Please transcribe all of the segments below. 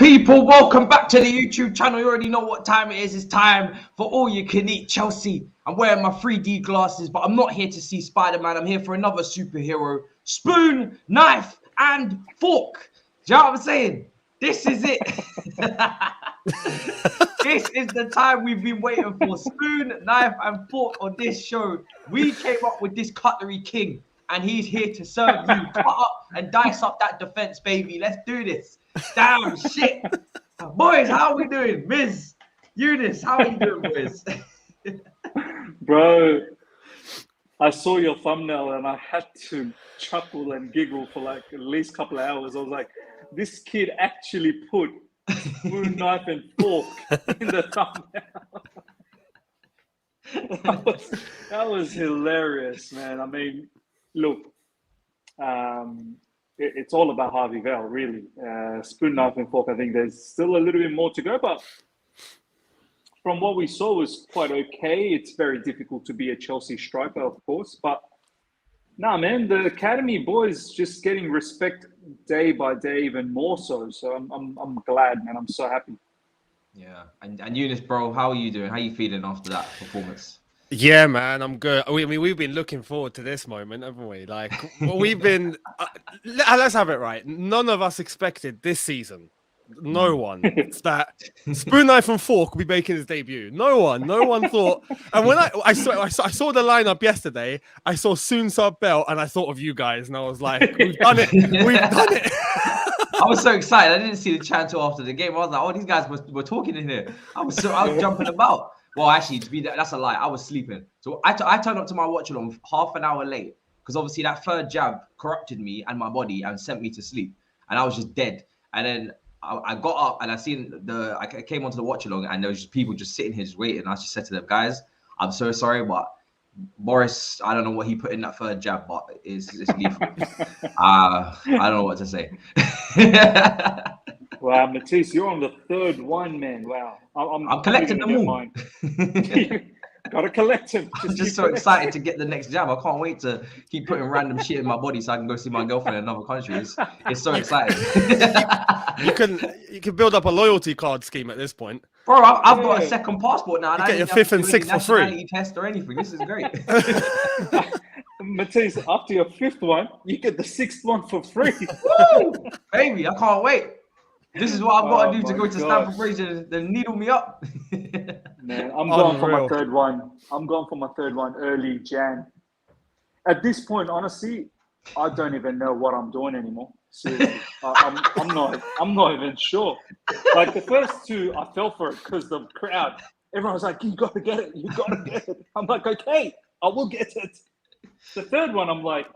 people, welcome back to the YouTube channel. You already know what time it is. It's time for All You Can Eat Chelsea. I'm wearing my 3D glasses, but I'm not here to see Spider-Man. I'm here for another superhero. Spoon, knife, and fork. Do you know what I'm saying? This is it. This is the time we've been waiting for. Spoon, knife, and fork on this show. We came up with this cutlery king, and he's here to serve you. Cut up and dice up that defense, baby. Let's do this. Damn shit. Boys, how are we doing? Miz, Younes, how are you doing, boys? Bro, I saw your thumbnail and I had to chuckle and giggle for like at least a couple of hours. I was like, this kid actually put spoon, knife, and fork in the thumbnail. that was hilarious, man. I mean, look, it's all about Harvey Vale, really. Spoon, knife, and fork, I think there's still a little bit more to go, but from what we saw was quite okay. It's very difficult to be a Chelsea striker, of course, but nah, man, the academy boys just getting respect day by day, even more so. So I'm glad, man. I'm so happy. Yeah, and Younes, bro, how are you doing? How are you feeling after that performance? Yeah, man, I'm good. I mean, we've been looking forward to this moment, haven't we? Like, we've been. Let's have it right. None of us expected this season. No one that spoon, knife, and fork will be making his debut. No one thought. And when I saw the lineup yesterday, I saw Soon Sub Bell, and I thought of you guys, and I was like, "We've done it! We've done it!" I was so excited. I didn't see the chant after the game. I was like, "Oh, these guys were talking in here." I was jumping about. Well, actually, that's a lie. I was sleeping. So I turned up to my watch along half an hour late because obviously that third jab corrupted me and my body and sent me to sleep, and I was just dead. And then I got up and I came onto the watch along and there was just people just sitting here just waiting. And I just said to them, guys, I'm so sorry, but Morris, I don't know what he put in that third jab, but it's lethal. I don't know what to say. Wow, Matisse, you're on the third one, man. Wow. I'm collecting them all. Gotta collect him. I'm just so excited to get the next jab. I can't wait to keep putting random shit in my body so I can go see my girlfriend in another country. It's so exciting. You can build up a loyalty card scheme at this point. Bro, I've got a second passport now. And you get your fifth and sixth for free. Test or anything. This is great. Matisse, after your fifth one, you get the sixth one for free. Woo! Baby, I can't wait. This is what I've got to do to go to Stamford Bridge and needle me up. Man, I'm going for my third one. I'm going for my third one early Jan. At this point, honestly, I don't even know what I'm doing anymore. Seriously, I'm not even sure. Like the first two, I fell for it because the crowd, everyone was like, "You got to get it. You got to get it." I'm like, "Okay, I will get it." The third one, I'm like,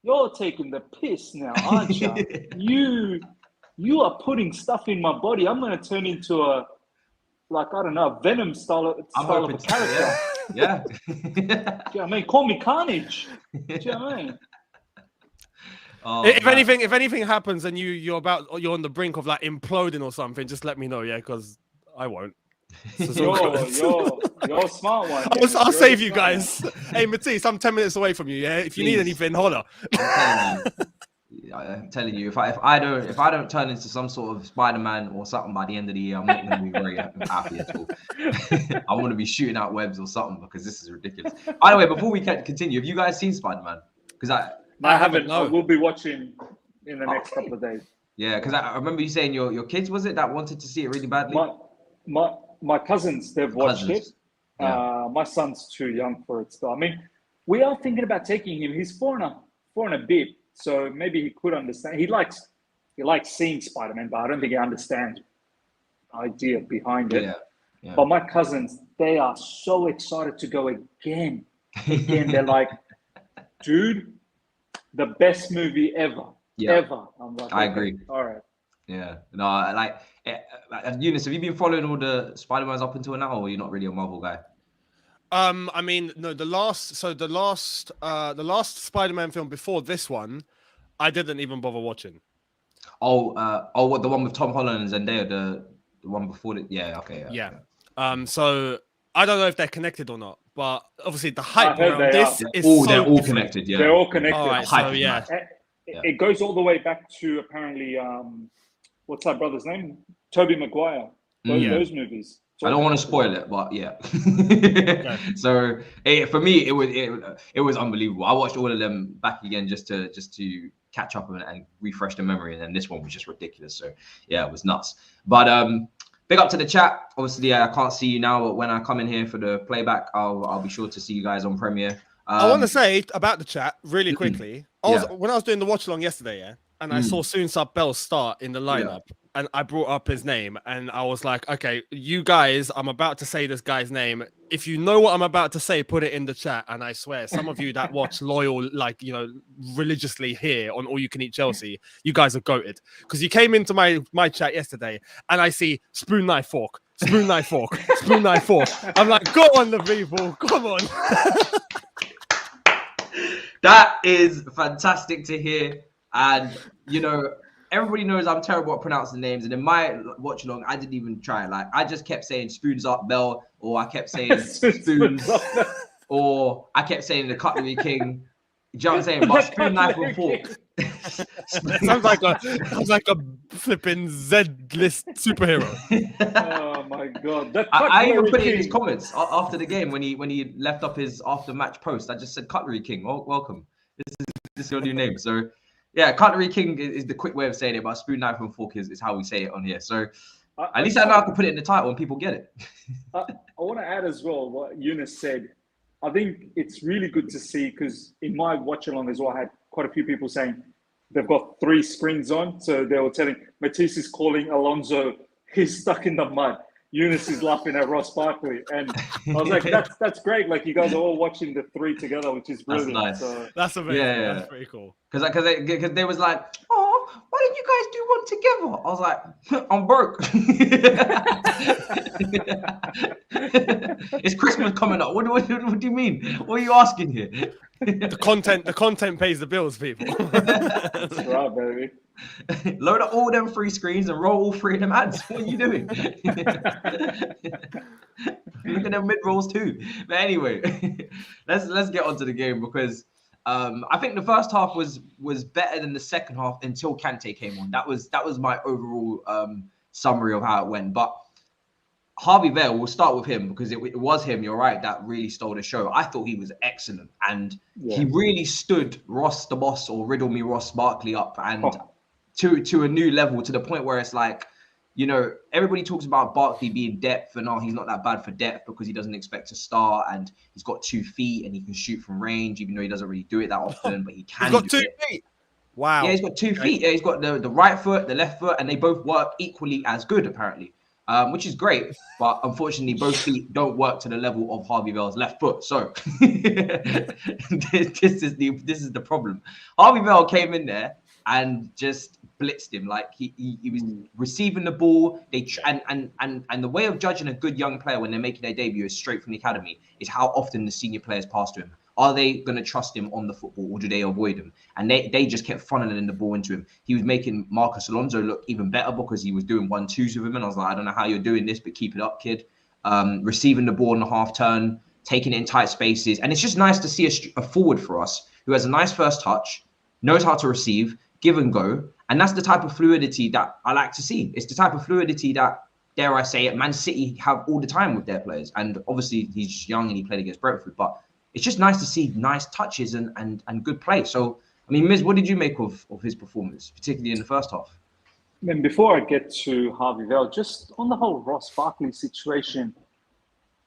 "You're taking the piss now, aren't you? You are putting stuff in my body. I'm going to turn into a, like, I don't know, Venom style of a character." Yeah. Do you know what I mean? Call me Carnage. Do you know what I mean? Oh, if anything happens and you're on the brink of like imploding or something, just let me know, yeah, because I won't. So you're a smart one. I'll save you guys. Hey, Matisse, I'm 10 minutes away from you. Yeah, if you need anything, holler. I'm telling you, if I don't turn into some sort of Spider-Man or something by the end of the year, I'm not going to be very happy at all. I want to be shooting out webs or something because this is ridiculous. By the way, before we can continue, have you guys seen Spider-Man? Because I haven't. No. I will be watching in the next couple of days. Yeah, because I remember you saying your kids, was it, that wanted to see it really badly? My cousins, they've watched it. Yeah. My son's too young for it still. I mean, we are thinking about taking him. He's four and a bit. So maybe he could understand. He likes seeing Spider-Man, but I don't think he understands the idea behind it. Yeah. But my cousins, they are so excited to go again. They're like, dude, the best movie ever. Yeah. Ever. I'm like, I agree. All right. Yeah. No, like Younes, have you been following all the Spider-Mans up until now, or are you not really a Marvel guy? I mean, no, the last Spider-Man film before this one, I didn't even bother watching. What, the one with Tom Holland and Zendaya, the one before it? Yeah, okay. Yeah. So I don't know if they're connected or not, but obviously the hype around this is they're all connected. Yeah, they're all connected. All right, so yeah. It goes all the way back to apparently what's that brother's name? Tobey Maguire. Those movies. I don't want to spoil it, but yeah. So for me, it was unbelievable. I watched all of them back again just to catch up and refresh the memory, and then this one was just ridiculous. So yeah, it was nuts. But big up to the chat. Obviously, I can't see you now, but when I come in here for the playback, I'll be sure to see you guys on Premiere. I want to say about the chat really quickly. When I was doing the watch along yesterday, and I saw Soon Sub Bell start in the lineup, and I brought up his name, and I was like, okay, you guys, I'm about to say this guy's name. If you know what I'm about to say, put it in the chat. And I swear, some of you that watch loyal, like, you know, religiously here on All You Can Eat Chelsea, you guys are goated. Because you came into my chat yesterday, and I see spoon, knife, fork, spoon, knife, fork, spoon, knife, fork. I'm like, go on, the people, come on. That is fantastic to hear. And, you know, everybody knows I'm terrible at pronouncing names. And in my watch along, I didn't even try. Like, I just kept saying spoons up Bell, or I kept saying spoons, or I kept saying the cutlery king. Do you know what I'm saying? But spoon, knife, and fork. sounds like a flipping Z-list superhero. Oh my god! I even put it in his comments after the game when he left up his after match post. I just said cutlery king. Oh, welcome. This is your new name. So yeah, cutlery king is the quick way of saying it, but spoon, knife, and fork is how we say it on here. So at least I know I can put it in the title and people get it. I want to add as well what Younes said. I think it's really good to see, because in my watch along as well, I had quite a few people saying they've got 3 screens on. So they were telling Matisse is calling Alonso, he's stuck in the mud. Younes is laughing at Ross Barkley. And I was like, that's great. Like, you guys are all watching the 3 together, which is brilliant. That's nice. So, that's amazing. Yeah. That's pretty cool. Because they was like, oh, why didn't you guys do one together? I was like, I'm broke. It's Christmas coming up. What do you mean? What are you asking here? The content pays the bills, people. That's right, baby. Load up all them 3 screens and roll all 3 of them ads. What are you doing? Look at them mid rolls too. But anyway, let's get on to the game, because I think the first half was better than the second half until Kante came on. That was my overall summary of how it went. But Harvey Vale, we'll start with him, because it was him, you're right, that really stole the show. I thought he was excellent, and he really stood Ross the Boss, or Riddle Me Ross Barkley up, and to a new level, to the point where it's like, you know, everybody talks about Barkley being depth, and he's not that bad for depth because he doesn't expect to start, and he's got 2 feet and he can shoot from range, even though he doesn't really do it that often, but he can. He's got 2 feet. Wow. Yeah, he's got 2 feet. Yeah, he's got the right foot, the left foot, and they both work equally as good, apparently. Which is great, but unfortunately, both feet don't work to the level of Harvey Vale's left foot. So this is the problem. Harvey Vale came in there and just blitzed him. Like he was receiving the ball. And the way of judging a good young player when they're making their debut is straight from the academy is how often the senior players pass to him. Are they going to trust him on the football, or do they avoid him? And they just kept funneling the ball into him. He was making Marcus Alonso look even better, because he was doing 1-2s with him. And I was like, I don't know how you're doing this, but keep it up, kid. Receiving the ball in the half turn, taking it in tight spaces. And it's just nice to see a forward for us who has a nice first touch, knows how to receive, give and go. And that's the type of fluidity that I like to see. It's the type of fluidity that, dare I say it, Man City have all the time with their players. And obviously he's young and he played against Brentford, but it's just nice to see nice touches and good play. So, I mean, Miz, what did you make of his performance, particularly in the first half? I mean, before I get to Harvey Vale, just on the whole Ross Barkley situation,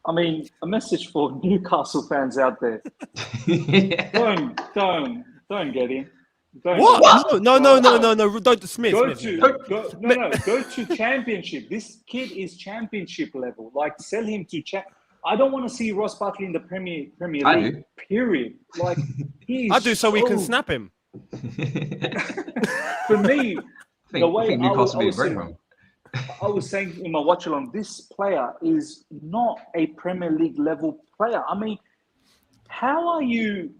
I mean, a message for Newcastle fans out there. Don't get him. What? No, don't dismiss. Go to Championship. This kid is Championship level. Like, sell him to I don't want to see Ross Barkley in the Premier League. Period. Like, I do, so we can snap him. For me, the way I was saying in my watch along, this player is not a Premier League level player. I mean, how are you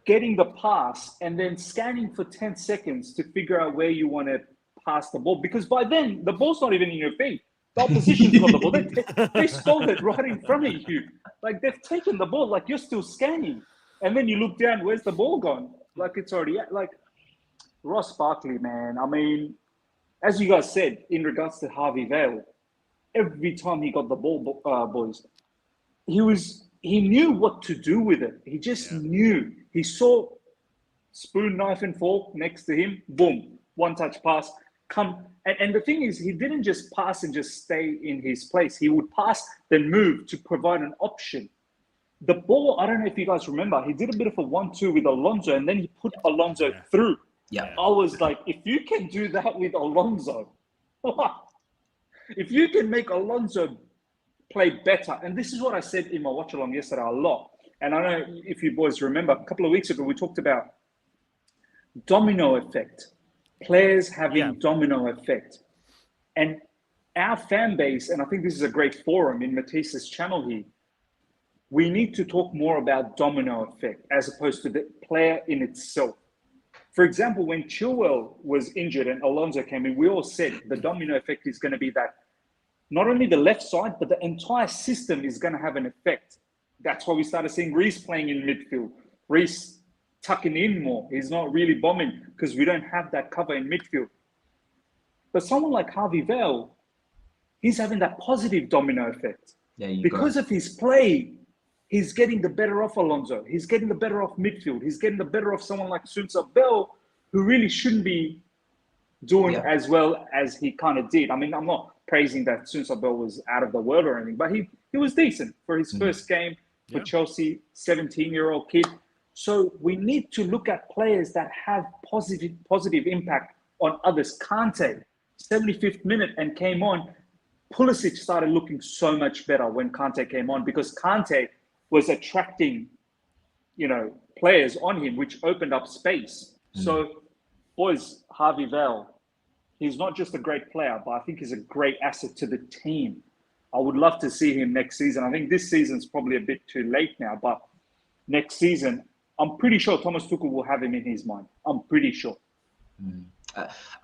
getting the pass and then scanning for 10 seconds to figure out where you want to pass the ball? Because by then, the ball's not even in your feet. The opposition's got the ball. They stole it right in front of you. Like, they've taken the ball, like you're still scanning. And then you look down, where's the ball gone? Like, it's already like Ross Barkley, man. I mean, as you guys said, in regards to Harvey Vale, every time he got the ball, boys, he knew what to do with it. He just knew. He saw spoon, knife, and fork next to him. Boom, one touch pass. And the thing is, he didn't just pass and just stay in his place. He would pass, then move to provide an option. The ball, I don't know if you guys remember, he did a bit of a 1-2 with Alonso, and then he put Alonso through. Yeah. I was like, if you can do that with Alonso, if you can make Alonso play better, and this is what I said in my watch along yesterday a lot. And I don't know if you boys remember, a couple of weeks ago, we talked about domino effect, players having domino effect. And our fan base, and I think this is a great forum in Matisse's channel here, we need to talk more about domino effect as opposed to the player in itself. For example, when Chilwell was injured and Alonso came in, we all said the domino effect is going to be that not only the left side, but the entire system is going to have an effect. That's why we started seeing Reece playing in midfield. Reece tucking in more. He's not really bombing because we don't have that cover in midfield. But someone like Harvey Vale, he's having that positive domino effect. Because of his play, he's getting the better off Alonso. He's getting the better off midfield. He's getting the better off someone like Sunsa Bell, who really shouldn't be doing as well as he kind of did. I mean, I'm not praising that Sunsa Bell was out of the world or anything, but he was decent for his first game for Chelsea, 17-year-old kid. So we need to look at players that have positive impact on others. Kante, 75th minute and came on. Pulisic started looking so much better when Kante came on because Kante was attracting, players on him, which opened up space. So, boys, Harvey Vale, he's not just a great player, but I think he's a great asset to the team. I would love to see him next season. I think this season's probably a bit too late now, but next season, I'm pretty sure Thomas Tuchel will have him in his mind. I'm pretty sure.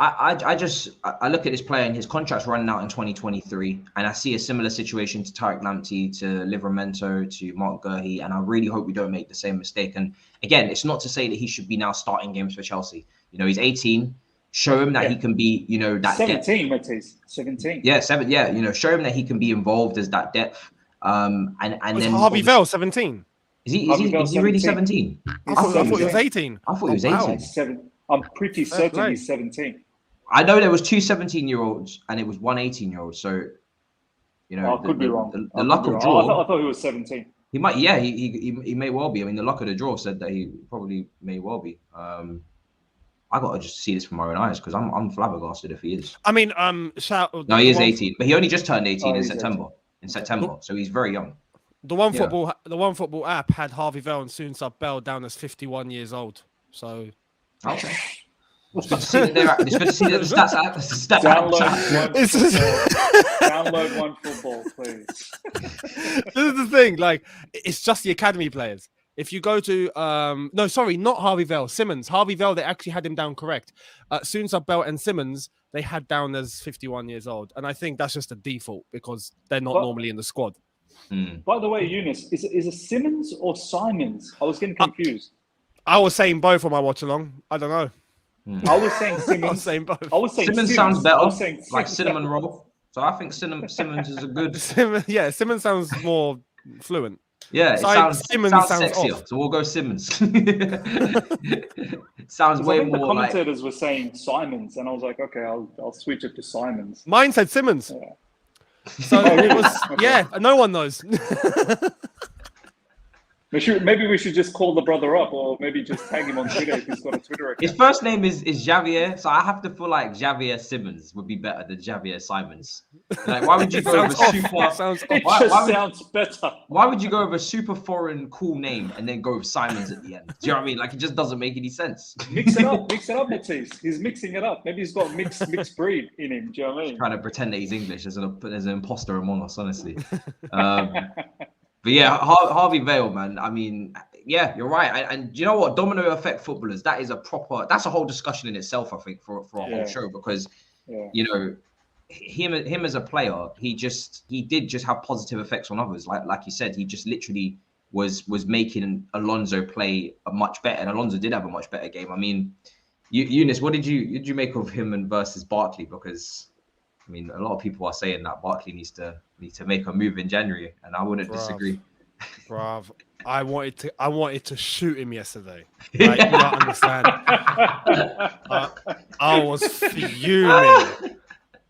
I look at this player and his contract's running out in 2023, and I see a similar situation to Tariq Lamptey, to Livramento, to Mark Gurhey, and I really hope we don't make the same mistake. And again, it's not to say that he should be now starting games for Chelsea. He's 18. Show him that he can be, that 17, Matisse. 17. Yeah, 7. Yeah, show him that he can be involved as that depth. And then Harvey Vale 17. Is he really 17? I thought he was 18. I thought he was 18. I'm pretty certain he's 17. I know there was 2 17-year-olds and it was 1 18-year-old. So, I could be wrong. The luck of draw. I thought he was 17. He might. Yeah, he may well be. I mean, the luck of the draw said that he probably may well be. I got to just see this from my own eyes because I'm flabbergasted if he is. I mean, No, he is 18, but he only just turned 18 in September. 18. So he's very young. The one football app had Harvey Vale and Sunsa Bell down as 51 years old. So okay. It's good to see that it's good to see that the stats Download one football, please. This is the thing. Like, it's just the academy players. If you go to not Harvey Vale, Simmons. Harvey Vale, they actually had him down correct. Sunsa Bell and Simmons, they had down as 51 years old, and I think that's just a default because they're not normally in the squad. By the way, Younes, is it Simmons or Simons? I was getting confused. I was saying both on my watch along. I don't know. I was saying Simmons. I was saying both. I was saying Simmons sounds better, like cinnamon roll. So I think Simmons is a good. Simmons sounds more fluent. Yeah, Simmons sounds sexier. off. So we'll go Simmons. Sounds way more. The commentators were saying Simons, and I was like, okay, I'll switch it to Simons. Mine said Simmons. Yeah. So it was, no one knows. Maybe we should just call the brother up, or maybe just tag him on Twitter if he's got a Twitter account. His first name is Javier, so I have to feel like Javier Simmons would be better than Javier Simons. Like, why would you go with a super? Sounds better. Why would you go with a super foreign cool name and then go with Simons at the end? Do you know what I mean? Like, it just doesn't make any sense. Mix it up, Matisse. He's mixing it up. Maybe he's got mixed breed in him. Do you know what I mean? Trying to pretend that he's English as an imposter among us, honestly. But yeah, Harvey Vale, man. I mean, yeah, you're right. And you know what? Domino effect footballers, that's a whole discussion in itself, I think, for a whole show, because, him as a player, he did just have positive effects on others. Like you said, he just literally was making Alonso play a much better, and Alonso did have a much better game. I mean, Younes, what did you make of him and versus Barkley? Because I mean, a lot of people are saying that Barkley needs to make a move in January, and I wouldn't disagree. Bruv, I wanted to shoot him yesterday. Like, you don't understand. I was fuming.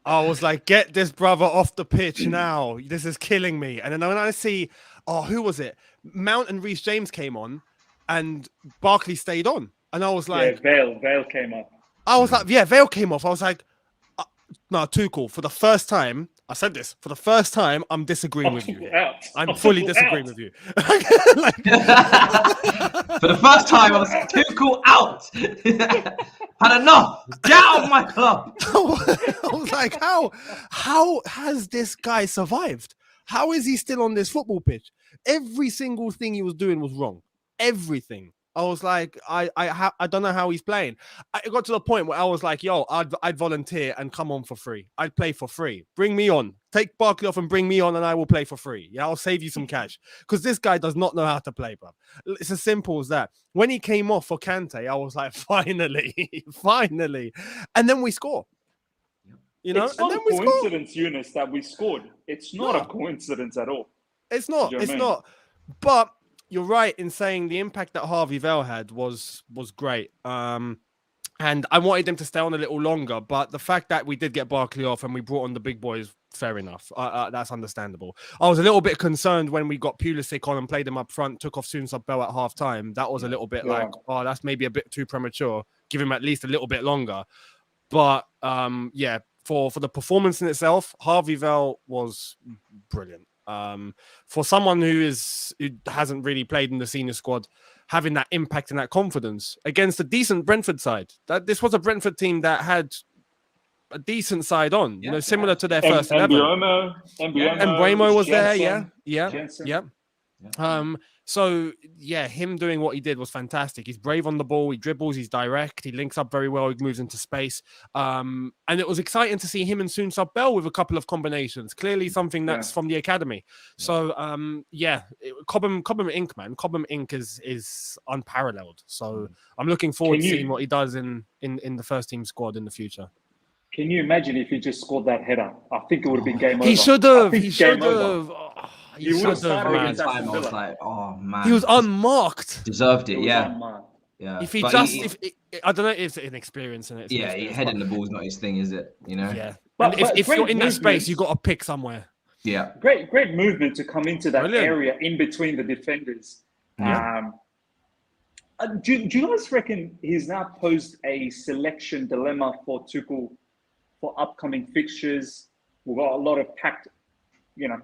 I was like, get this brother off the pitch now. This is killing me. And then when I see, who was it? Mount and Reece James came on, and Barkley stayed on. And I was like, Vale came up. I was like, yeah, Vale came off. I was like, no, Tuchel, for the first time, I said this, for the first time, I'm disagreeing with you here. I'm fully disagreeing with you. For the first time, I was Tuchel out. Had enough. Get out of my club. I was like, how has this guy survived? How is he still on this football pitch? Every single thing he was doing was wrong. Everything. I was like, I don't know how he's playing. I got to the point where I was like, yo, I'd volunteer and come on for free. I'd play for free. Bring me on. Take Barkley off and bring me on, and I will play for free. Yeah, I'll save you some cash. Because this guy does not know how to play, bro. It's as simple as that. When he came off for Kante, I was like, finally, finally. And then we score. You know, it's not a coincidence, Younes, that we scored. It's not a coincidence at all. It's not. It's not. But you're right in saying the impact that Harvey Vale had was great. And I wanted him to stay on a little longer, but the fact that we did get Barkley off and we brought on the big boys, fair enough. That's understandable. I was a little bit concerned when we got Pulisic on and played him up front, took off Soon-Sub-Bell at half time. That was a little bit like, that's maybe a bit too premature. Give him at least a little bit longer. But for the performance in itself, Harvey Vale was brilliant. For someone who hasn't really played in the senior squad, having that impact and that confidence against a decent Brentford side. This was a Brentford team that had a decent side on, you know, similar to their first 11. Mbeumo was there, yeah. So yeah, him doing what he did was fantastic. He's brave on the ball, he dribbles, he's direct, he links up very well, he moves into space. And it was exciting to see him and Soon-Sub-Bell with a couple of combinations. Clearly something that's from the academy. So Cobham Inc, man. Cobham Inc is unparalleled. So I'm looking forward to seeing what he does in the first team squad in the future. Can you imagine if he just scored that header? I think it would have been game over. He should have. He should have. He would have started against I was like, oh man, he was unmarked. Deserved it, yeah. If he I don't know, if it's an experience in it. Heading the ball's not his thing, is it? You know. Yeah. But if you're in that space, you got to pick somewhere. Yeah. Great movement to come into that area in between the defenders. Yeah. Do you guys reckon he's now posed a selection dilemma for Tuchel for upcoming fixtures? We've got a lot of packed,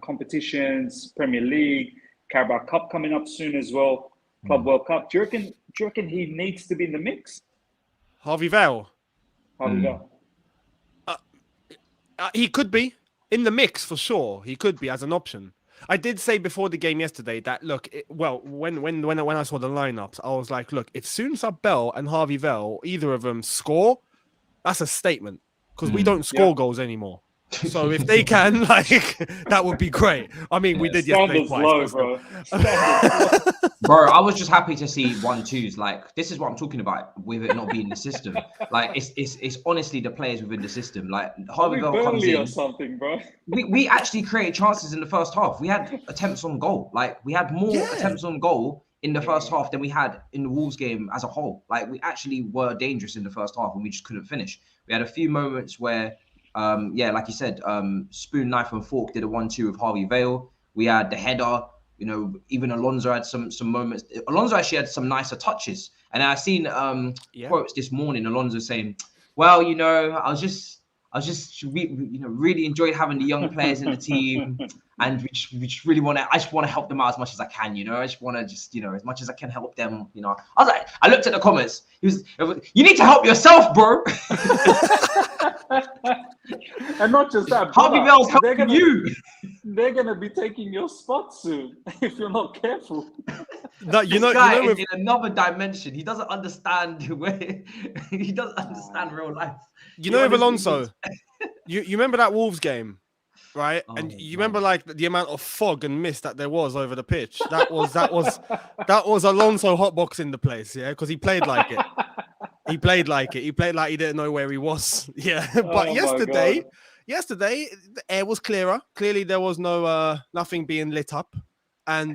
competitions, Premier League, Carabao Cup coming up soon as well, Club World Cup. Do you reckon he needs to be in the mix? Harvey Vale? He could be in the mix for sure. He could be as an option. I did say before the game yesterday that look, when I saw the lineups, I was like, look, if Soon-Sub-Bell and Harvey Vale, either of them score, that's a statement because we don't score goals anymore. So if they can, that would be great. I mean, we did yesterday twice. Low, bro. Bro, I was just happy to see 1-2s. Like, this is what I'm talking about with it not being the system. Like, it's honestly the players within the system. Like, Harvey Vale comes in. Or something, bro. We actually created chances in the first half. We had attempts on goal. Like, we had more attempts on goal in the first half than we had in the Wolves game as a whole. Like, we actually were dangerous in the first half and we just couldn't finish. We had a few moments where like you said, spoon, knife, and fork did a 1-2 with Harvey Vale. We had the header. Even Alonso had some moments. Alonso actually had some nicer touches. And I seen quotes this morning. Alonso saying, "Well, I was just really enjoyed having the young players in the team, and we just really want to. I just want to help them out as much as I can. I just want to as much as I can help them. I was like, I looked at the comments. You need to help yourself, bro." And not just that, Harvey Vale's helping you. They're gonna be taking your spot soon if you're not careful. No, this guy is in another dimension. He doesn't understand he doesn't understand real life. With Alonso, you remember that Wolves game, right? And you remember the amount of fog and mist that there was over the pitch. That was Alonso hotboxing the place, yeah, because he played like it. He played like it. He played like he didn't know where he was. Yeah, but yesterday, the air was clearer. Clearly, there was nothing being lit up, and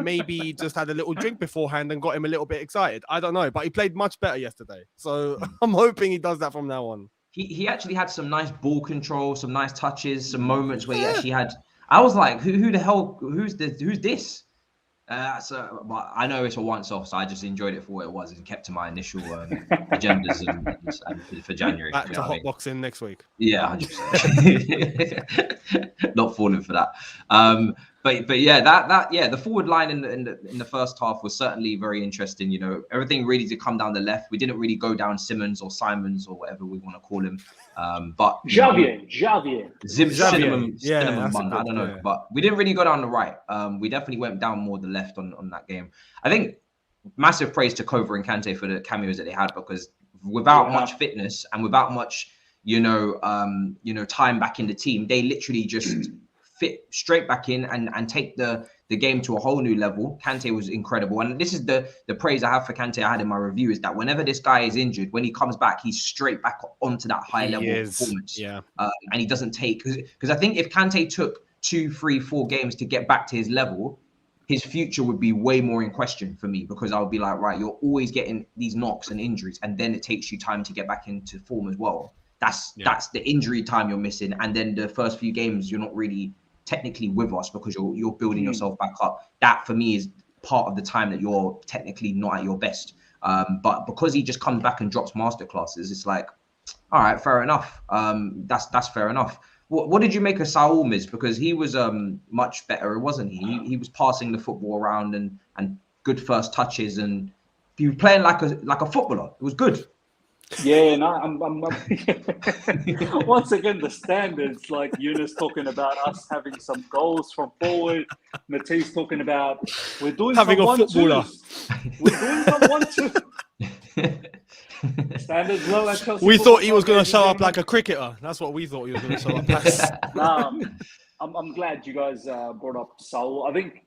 maybe he just had a little drink beforehand and got him a little bit excited. I don't know, but he played much better yesterday. So I'm hoping he does that from now on. He actually had some nice ball control, some nice touches, some moments where he actually had. I was like, who the hell? Who's this? But I know it's a once-off, so I just enjoyed it for what it was and kept to my initial agendas and for January. Back to hotboxing next week. Yeah, 100%. Not falling for that. But yeah, the forward line in the first half was certainly very interesting. You know, everything really did come down the left. We didn't really go down Simmons or Simons or whatever we want to call him. But Javier. Cinnamon bun. I don't know, yeah. but we didn't really go down the right. We definitely went down more the left on that game. I think massive praise to Kovar and Kante for the cameos that they had, because without much fitness and without much, time back in the team, they literally just fit straight back in and take the game to a whole new level. Kante was incredible. And this is the praise I have for Kante I had in my review, is that whenever this guy is injured, when he comes back, he's straight back onto that high level performance. Yeah. And he doesn't take, because I think if Kante took 2, 3, 4 games to get back to his level, his future would be way more in question for me, because I would be like, right, you're always getting these knocks and injuries, and then it takes you time to get back into form as well. That's the injury time you're missing. And then the first few games, you're not really technically with us because you're building yourself back up. That for me is part of the time that you're technically not at your best. But because he just comes back and drops masterclasses, it's like, all right, fair enough. That's fair enough. What did you make of Saul Miz? Because he was much better, wasn't he? He was passing the football around and good first touches, and he was playing like a footballer. It was good. Yeah, no, I'm once again, the standards, like Younes talking about us having some goals from forward, Matisse talking about we're doing having some a footballer. We're doing some 1-2. Standards low at Chelsea. We thought he was going to show up like a cricketer. That's what we thought he was going to show up as. I'm glad you guys brought up Saul. I think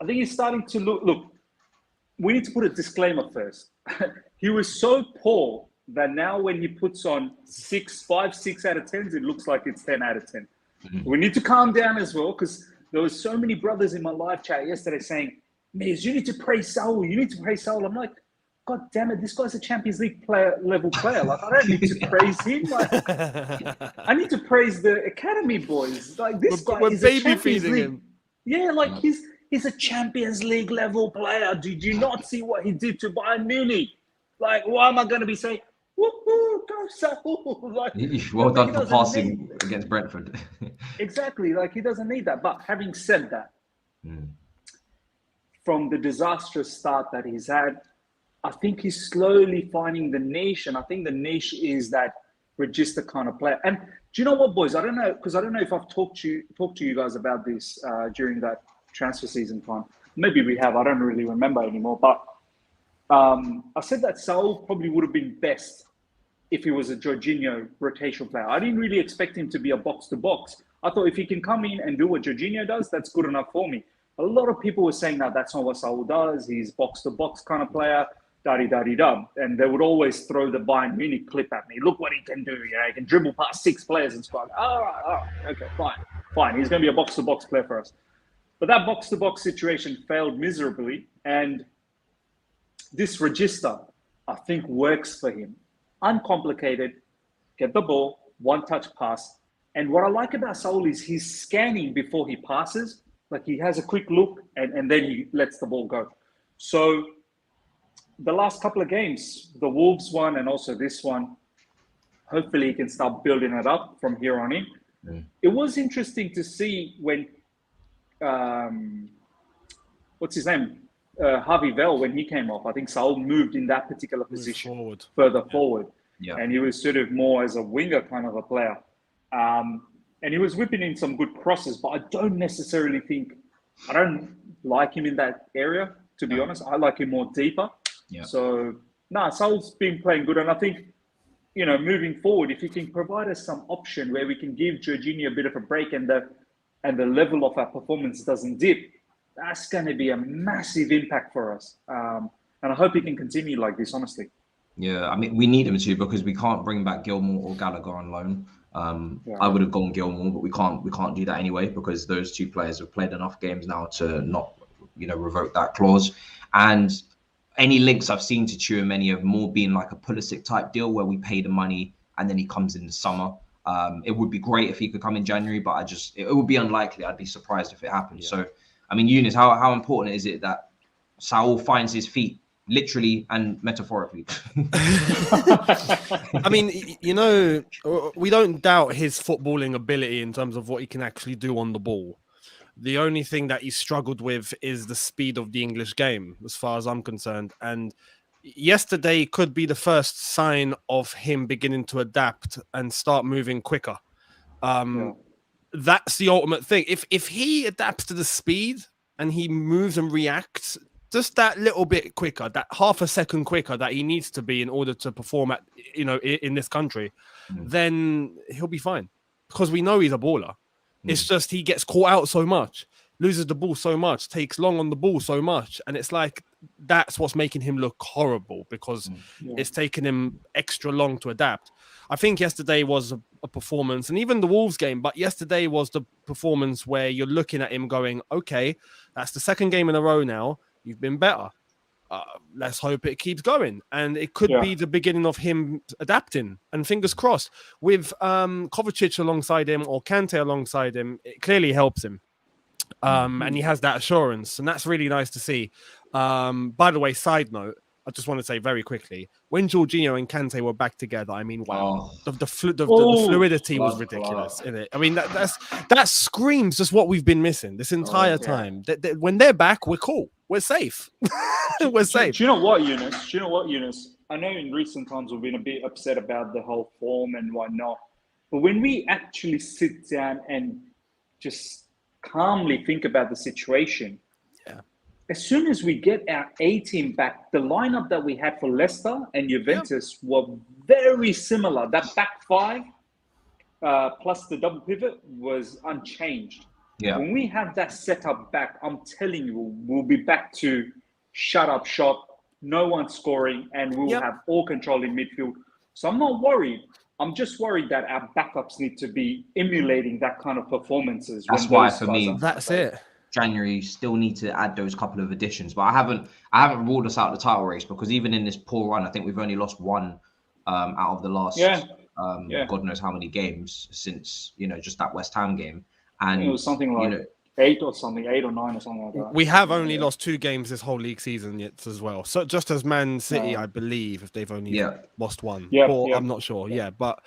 he's starting to look. We need to put a disclaimer first. He was so poor that now when he puts on 6 out of 10s, it looks like it's 10 out of 10. Mm-hmm. We need to calm down as well, because there was so many brothers in my live chat yesterday saying, Miz, you need to praise Saul. You need to praise Saul. I'm like, God damn it, this guy's a Champions League level player. Like, I don't need to praise him. Like, I need to praise the academy boys. Like, this guy is a Champions League. Him. Yeah, like he's a Champions League level player. Did you not see what he did to Bayern Munich? Like, why am I going to be saying, woo-hoo, go Saul? Like, well done for passing against Brentford. Exactly. Like, he doesn't need that. But having said that, from the disastrous start that he's had, I think he's slowly finding the niche. And I think the niche is that register kind of player. And do you know what, boys? I don't know if I've talked to you guys about this during that transfer season time. Maybe we have. I don't really remember anymore. But I said that Saul probably would have been best if he was a Jorginho rotational player. I didn't really expect him to be a box-to-box. I thought if he can come in and do what Jorginho does, that's good enough for me. A lot of people were saying, no, that's not what Saul does. He's box-to-box kind of player, da-di-da-di-da. And they would always throw the Bayern Munich clip at me. Look what he can do. You know, he can dribble past 6 players and squad. All right, okay, fine. He's going to be a box-to-box player for us. But that box-to-box situation failed miserably. And this register, I think, works for him. Uncomplicated, get the ball, one-touch pass. And what I like about Saul is he's scanning before he passes. Like, he has a quick look and then he lets the ball go. So the last couple of games, the Wolves one and also this one, hopefully he can start building it up from here on in. It was interesting to see when, what's his name? Harvey Vell, when he came off, I think Saul moved in that particular position further forward. Yeah. And he was sort of more as a winger kind of a player. And he was whipping in some good crosses, but I don't like him in that area, to be honest. I like him more deeper. Yeah. So, Saul's been playing good. And I think, moving forward, if he can provide us some option where we can give Jorginho a bit of a break and the level of our performance doesn't dip, that's going to be a massive impact for us. And I hope he can continue like this, honestly. Yeah, I mean, we need him to because we can't bring back Gilmore or Gallagher on loan. I would have gone Gilmore, but we can't do that anyway because those two players have played enough games now to not, revoke that clause. And any links I've seen to Tchouaméni have more been like a Pulisic type deal where we pay the money and then he comes in the summer. It would be great if he could come in January, but it would be unlikely. I'd be surprised if it happened. Yeah. So, I mean, Younes, how important is it that Saul finds his feet literally and metaphorically? I mean, we don't doubt his footballing ability in terms of what he can actually do on the ball. The only thing that he's struggled with is the speed of the English game, as far as I'm concerned. And yesterday could be the first sign of him beginning to adapt and start moving quicker. That's the ultimate thing. If he adapts to the speed and he moves and reacts just that little bit quicker, that half a second quicker that he needs to be in order to perform in this country, then he'll be fine. Because we know he's a baller. It's just he gets caught out so much, loses the ball so much, takes long on the ball so much. And it's like, that's what's making him look horrible because it's taken him extra long to adapt. I think yesterday was a performance, and even the Wolves game, but yesterday was the performance where you're looking at him going, okay, that's the second game in a row now. You've been better. Let's hope it keeps going. And it could be the beginning of him adapting. And fingers crossed, with Kovacic alongside him or Kante alongside him, it clearly helps him. And he has that assurance. And that's really nice to see. By the way, side note, I just want to say very quickly, when Jorginho and Kante were back together, I mean, wow, the fluidity was ridiculous in it. I mean, that screams just what we've been missing this entire time. When they're back, we're cool. We're safe. We're safe. Do you know what, Younes? I know in recent times we've been a bit upset about the whole form and whatnot. But when we actually sit down and just calmly think about the situation, as soon as we get our A team back, the lineup that we had for Leicester and Juventus were very similar. That back five plus the double pivot was unchanged. Yeah. When we have that setup back, I'm telling you, we'll be back to shut up shop, no one scoring, and we'll have all control in midfield. So I'm not worried. I'm just worried that our backups need to be emulating that kind of performances. That's why for me, that's it. January, still need to add those couple of additions, but I haven't ruled us out the title race because even in this poor run, I think we've only lost one out of the last God knows how many games since just that West Ham game, and it was something like 8 or 9 or something like that. We have only lost 2 games this whole league season yet as well. So just as Man City, I believe, if they've only lost one, I'm not sure. But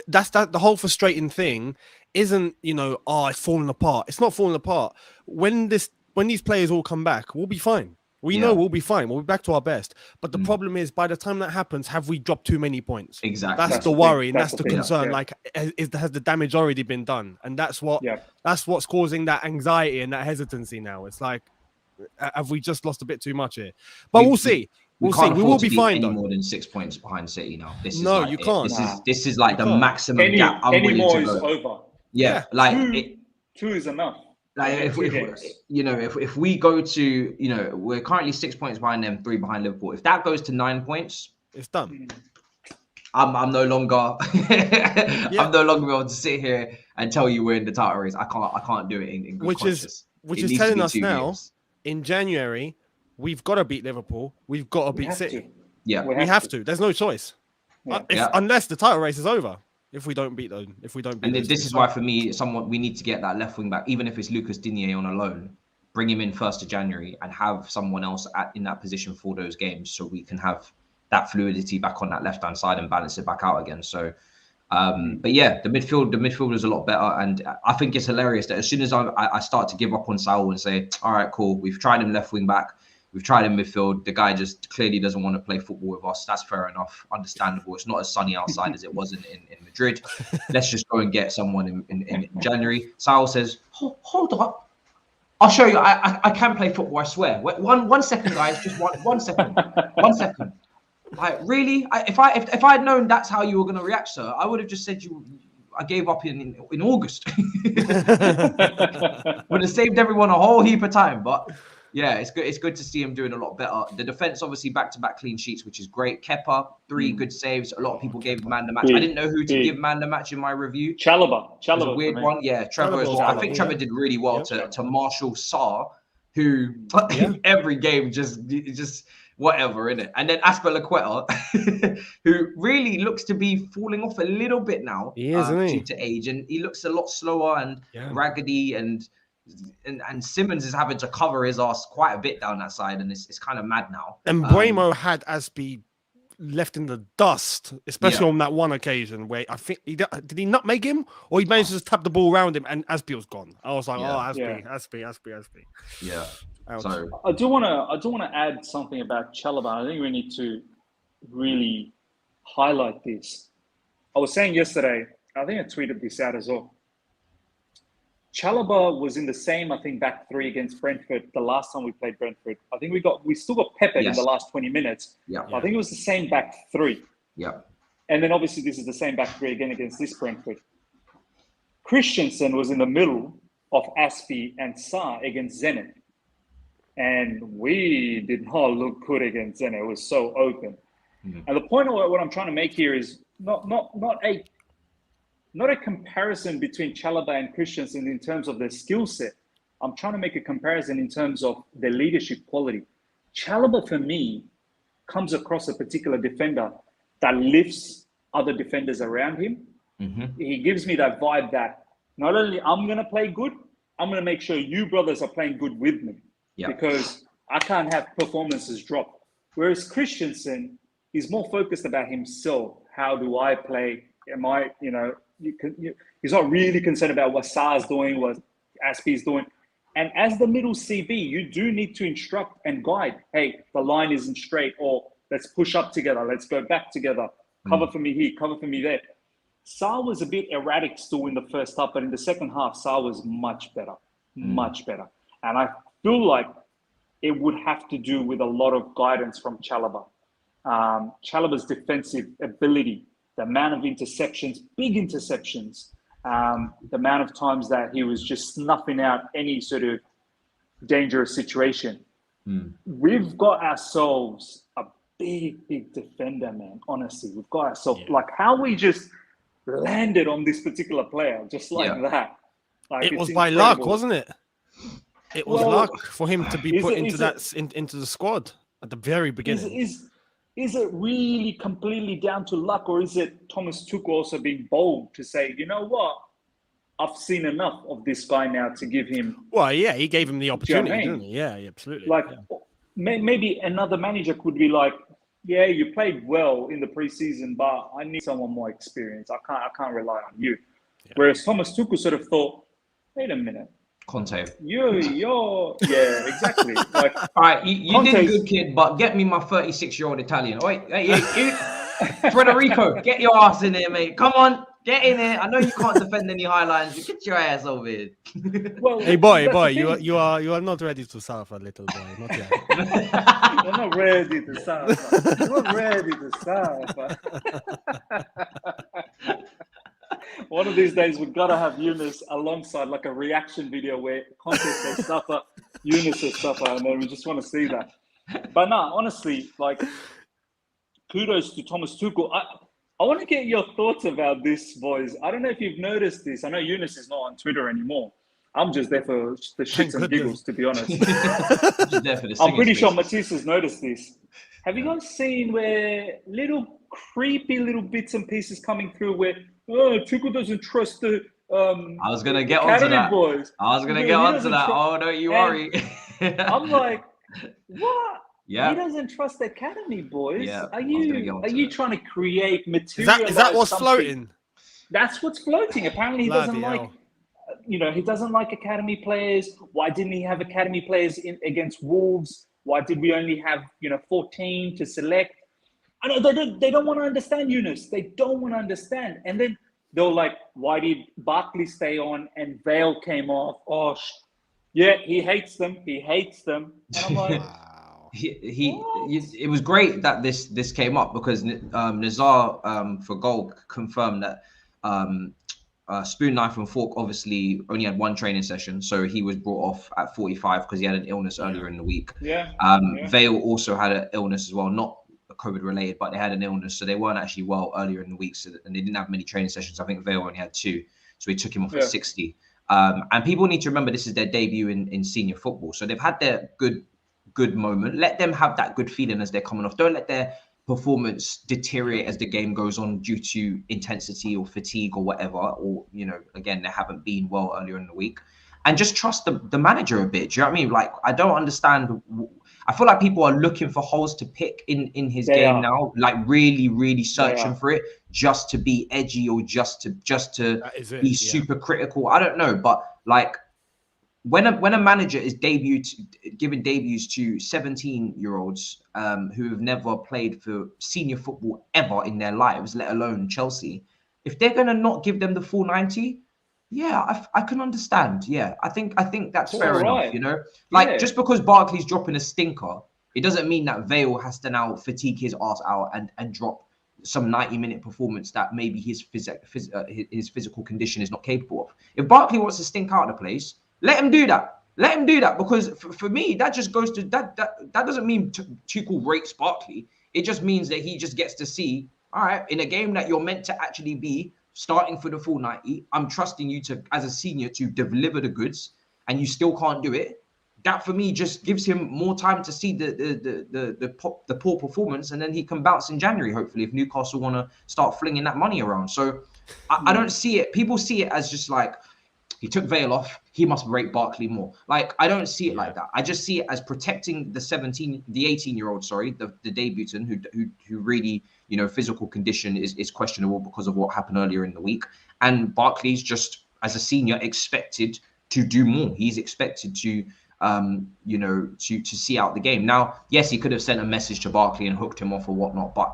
that's the whole frustrating thing. Isn't it's falling apart. It's not falling apart. When these players all come back, we'll be fine. We know we'll be fine. We'll be back to our best. But the problem is, by the time that happens, have we dropped too many points? Exactly. That's the worry, and that's the concern. Like, has the damage already been done? And that's what's causing that anxiety and that hesitancy now. It's like, have we just lost a bit too much here? But we'll see. We'll see. We will be fine. Any more than 6 points behind City now. You can't. This is like the maximum gap. Any more is over. Yeah, like 2 is enough. Like if we go to we're currently 6 points behind them, 3 behind Liverpool. If that goes to 9 points, it's done. I'm no longer I'm no longer able to sit here and tell you we're in the title race. I can't do it in good conscience. Which is telling us now in January we've got to beat Liverpool. We've got to beat City. Yeah, we have to. There's no choice unless the title race is over. If we don't beat them, and this is why for me, we need to get that left wing back, even if it's Lucas Digne on a loan, bring him in 1st of January and have someone else in that position for those games, so we can have that fluidity back on that left hand side and balance it back out again. So, but yeah, the midfield is a lot better, and I think it's hilarious that as soon as I start to give up on Saul and say, all right, cool, we've tried him left wing back. We've tried in midfield. The guy just clearly doesn't want to play football with us. That's fair enough. Understandable. It's not as sunny outside as it was in Madrid. Let's just go and get someone in January. Saul says, hold up. I'll show you. I can play football, I swear. One second, guys. Just one second. 1 second. Like, really? If I had known that's how you were going to react, sir, I would have just said I gave up in August. Would have saved everyone a whole heap of time, but Yeah, it's good. It's good to see him doing a lot better. The defense, obviously, back-to-back clean sheets, which is great. Kepa, 3 good saves. A lot of people gave man the match. I didn't know who to give man the match in my review. Chalobah. It was a weird one. Yeah, Trevor as well. I think Trevor did really well to marshal Sarr, who every game just whatever, innit? And then Azpilicueta, who really looks to be falling off a little bit now due to age, and he looks a lot slower and raggedy, and Simmons is having to cover his ass quite a bit down that side, and it's kind of mad now. And Bremo had Aspi left in the dust, especially on that one occasion where I think did he not make him, or he managed to just tap the ball around him and Aspi was gone. I was like, Aspi. Yeah. So I do want to add something about Chalobah. I think we need to really highlight this. I was saying yesterday, I think I tweeted this out as well. Chalobah was in the same, I think, back 3 against Brentford the last time we played Brentford. I think we still got peppered in the last 20 minutes. Yeah. I think it was the same back 3. Yeah. And then obviously this is the same back 3 again against this Brentford. Christensen was in the middle of Aspi and Sarr against Zenit. And we did not look good against Zenit. It was so open. Mm-hmm. And the point of what I'm trying to make here is not a comparison between Chalobah and Christensen in terms of their skill set. I'm trying to make a comparison in terms of their leadership quality. Chalobah, for me, comes across a particular defender that lifts other defenders around him. Mm-hmm. He gives me that vibe that not only I'm going to play good, I'm going to make sure you brothers are playing good with me. Yep. Because I can't have performances drop. Whereas Christensen is more focused about himself. How do I play? Am I, he's not really concerned about what Sarr's doing, what Aspi's doing. And as the middle CB, you do need to instruct and guide. Hey, the line isn't straight, or let's push up together. Let's go back together. Cover for me here, cover for me there. Sarr was a bit erratic still in the first half, but in the second half, Sarr was much better. And I feel like it would have to do with a lot of guidance from Chalobah. Chalobah's defensive ability, the amount of interceptions, big interceptions, the amount of times that he was just snuffing out any sort of dangerous situation. We've got ourselves a big defender, man. Honestly, we've got ourselves, like how we just landed on this particular player, just like that. Like, it was by luck, wasn't it? It was luck for him to be put into the squad at the very beginning. Is it really completely down to luck, or is it Thomas Tuchel also being bold to say, you know what, I've seen enough of this guy now to give him... Well, yeah, he gave him the opportunity, didn't he? Yeah, absolutely. Like, maybe another manager could be like, yeah, you played well in the preseason, but I need someone more experienced. I can't rely on you. Yeah. Whereas Thomas Tuchel sort of thought, wait a minute. Conte. You're yeah, exactly. Like, all right, you did good, kid, but get me my 36-year-old Italian. Wait, hey, Federico, get your ass in there, mate. Come on, get in there. I know you can't defend any high lines. Get your ass over here. Well, hey, boy, you are not ready to suffer, little boy. Not yet. You're not ready to suffer. You're not ready to suffer. One of these days, we've got to have Younes alongside, like a reaction video where Conte says suffer, Younes says suffer, and then we just want to see that. But no, honestly, like, kudos to Thomas Tuchel. I want to get your thoughts about this, boys. I don't know if you've noticed this. I know Younes is not on Twitter anymore. I'm just there for the shits and giggles, to be honest. I'm pretty sure Matisse has noticed this. Have you guys seen where little creepy little bits and pieces coming through where Tuchel doesn't trust the I was gonna get onto that. Boys. I was gonna get onto that. Oh, don't you worry. I'm like, what? Yeah. He doesn't trust the academy boys. Yeah, are you trying to create material? Is that what's floating? That's what's floating. Apparently he doesn't like, he doesn't like academy players. Why didn't he have academy players against Wolves? Why did we only have 14 to select? I know they don't want to understand Younes. They don't want to understand. And then they're like, why did Barkley stay on and Vale came off? Oh, yeah, he hates them. He hates them. And I'm like, it was great that this came up because Nazar for goal confirmed that Spoon, Knife and Fork obviously only had one training session, so he was brought off at 45 because he had an illness earlier in the week. Vale also had an illness as well, not COVID related, but they had an illness, so they weren't actually well earlier in the week, and they didn't have many training sessions. I think Vale only had 2, so we took him off at 60. And people need to remember this is their debut in senior football, so they've had their good moment. Let them have that good feeling as they're coming off. Don't let their performance deteriorate as the game goes on due to intensity or fatigue or whatever, or again, they haven't been well earlier in the week. And just trust the manager a bit. Do you know what I mean? Like, I don't understand. I feel like people are looking for holes to pick in his game now, like really searching for it just to be edgy or just to be super critical. I don't know, but like when a manager is giving debuts to 17-year-olds who have never played for senior football ever in their lives, let alone Chelsea, if they're gonna not give them the full 90, I can understand. I think that's fair enough. Just because Barkley's dropping a stinker, it doesn't mean that Vale has to now fatigue his ass out and drop some 90-minute performance that maybe his physical condition is not capable of. If Barkley wants to stink out of the place, let him do that. Because for me, that just goes to that doesn't mean Tuchel rates Barkley. It just means that he just gets to see, all right, in a game that you're meant to actually be starting for the full 90, I'm trusting you to, as a senior, to deliver the goods, and you still can't do it. That for me just gives him more time to see the poor performance, and then he can bounce in January, hopefully, if Newcastle want to start flinging that money around. So I don't see it. People see it as just like, he took Vale off, he must rate Barkley more. Like, I don't see it like that. I just see it as protecting the 18-year-old, the debutant who really, physical condition is questionable because of what happened earlier in the week. And Barkley's just, as a senior, expected to do more. He's expected to, to see out the game. Now, yes, he could have sent a message to Barkley and hooked him off or whatnot, but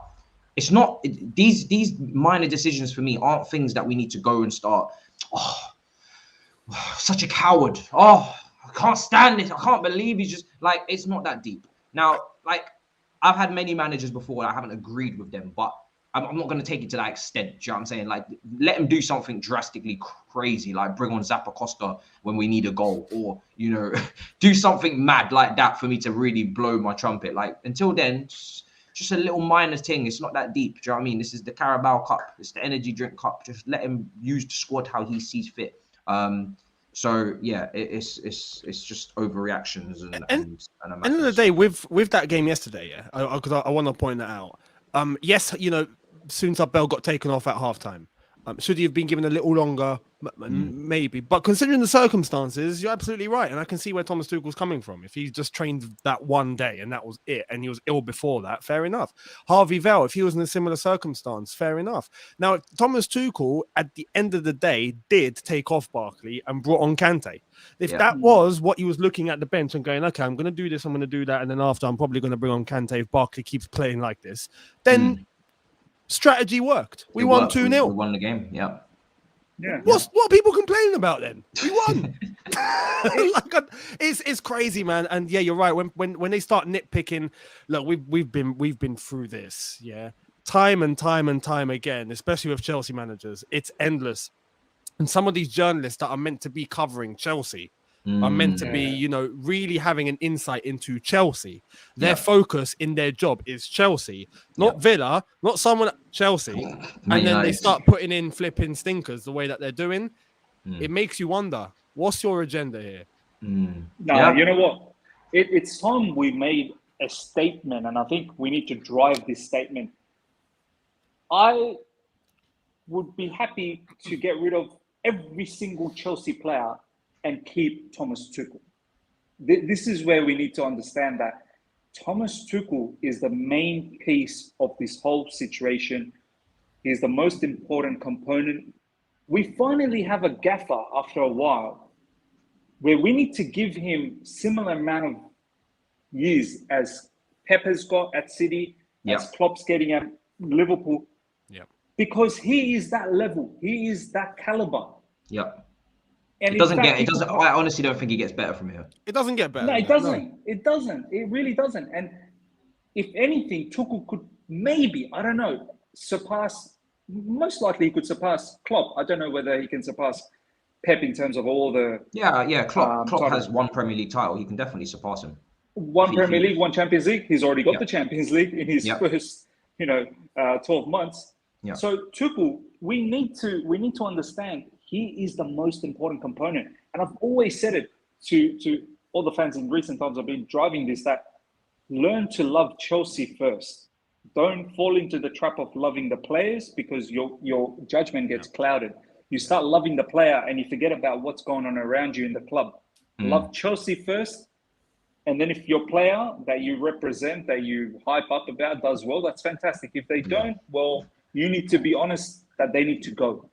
it's not, these minor decisions for me aren't things that we need to go and start, such a coward. I can't stand it. I can't believe he's just like, it's not that deep. Now, like, I've had many managers before and I haven't agreed with them, but I'm not going to take it to that extent. Do you know what I'm saying? Like, let him do something drastically crazy, like bring on Zappacosta when we need a goal, or, do something mad like that for me to really blow my trumpet. Like, until then, just a little minor thing. It's not that deep. Do you know what I mean? This is the Carabao Cup. It's the energy drink cup. Just let him use the squad how he sees fit. So yeah, it's just overreactions and end of the day with that game yesterday, because I want to point that out. Yes, soon as Bell got taken off at halftime. Should he have been given a little longer? Maybe. But considering the circumstances, you're absolutely right. And I can see where Thomas Tuchel's coming from. If he's just trained that one day and that was it, and he was ill before that, fair enough. Harvey Vale, if he was in a similar circumstance, fair enough. Now, Thomas Tuchel, at the end of the day, did take off Barkley and brought on Kante. If that was what he was looking at the bench and going, okay, I'm going to do this, I'm going to do that, and then after, I'm probably going to bring on Kante if Barkley keeps playing like this, then strategy worked. We won 2-0. We won the game. Yeah. What are people complaining about then? We won. It's crazy, man. And yeah, you're right. When they start nitpicking, look, we've been through this, time and time again, especially with Chelsea managers. It's endless. And some of these journalists that are meant to be covering Chelsea are meant to be, really having an insight into Chelsea. Their focus in their job is Chelsea, not Villa, not someone at Chelsea. And then they start putting in flipping stinkers the way that they're doing. It makes you wonder, what's your agenda here? No, you know what? It's time we made a statement, and I think we need to drive this statement. I would be happy to get rid of every single Chelsea player and keep Thomas Tuchel. This is where we need to understand that Thomas Tuchel is the main piece of this whole situation. He's the most important component. We finally have a gaffer after a while where we need to give him similar amount of years as Pep has got at City, as Klopp's getting at Liverpool, because he is that level. He is that caliber. And I honestly don't think he gets better from here. It doesn't get better. No, it doesn't. No. It doesn't. It really doesn't. And if anything, Tuchel could maybe, I don't know, surpass most likely he could surpass Klopp. I don't know whether he can surpass Pep in terms of all the Klopp titles. has one Premier League title. He can definitely surpass him. One Premier League, one Champions League. He's already got the Champions League in his first, 12 months. Yeah. So Tuchel, we need to understand he is the most important component. And I've always said it to all the fans in recent times. I've been driving this, that learn to love Chelsea first. Don't fall into the trap of loving the players because your judgment gets clouded. You start loving the player and you forget about what's going on around you in the club. Love Chelsea first. And then if your player that you represent, that you hype up about does well, that's fantastic. If they don't, well, you need to be honest that they need to go.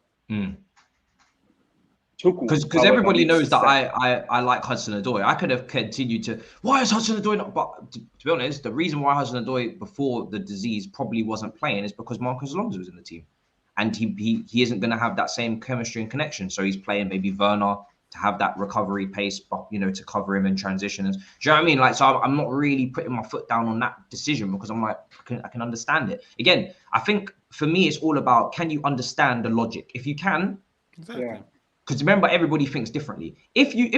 Because everybody knows that I like Hudson-Odoi. I could have continued to, why is Hudson-Odoi not? But to be honest, the reason why Hudson-Odoi before the disease probably wasn't playing is because Marcus Alonso was in the team. And he isn't going to have that same chemistry and connection. So he's playing maybe Werner to have that recovery pace, but to cover him in transition. Do you know what I mean? Like, so I'm not really putting my foot down on that decision because I'm like, I can understand it. Again, I think for me, it's all about, can you understand the logic? If you can, because remember, everybody thinks differently. If you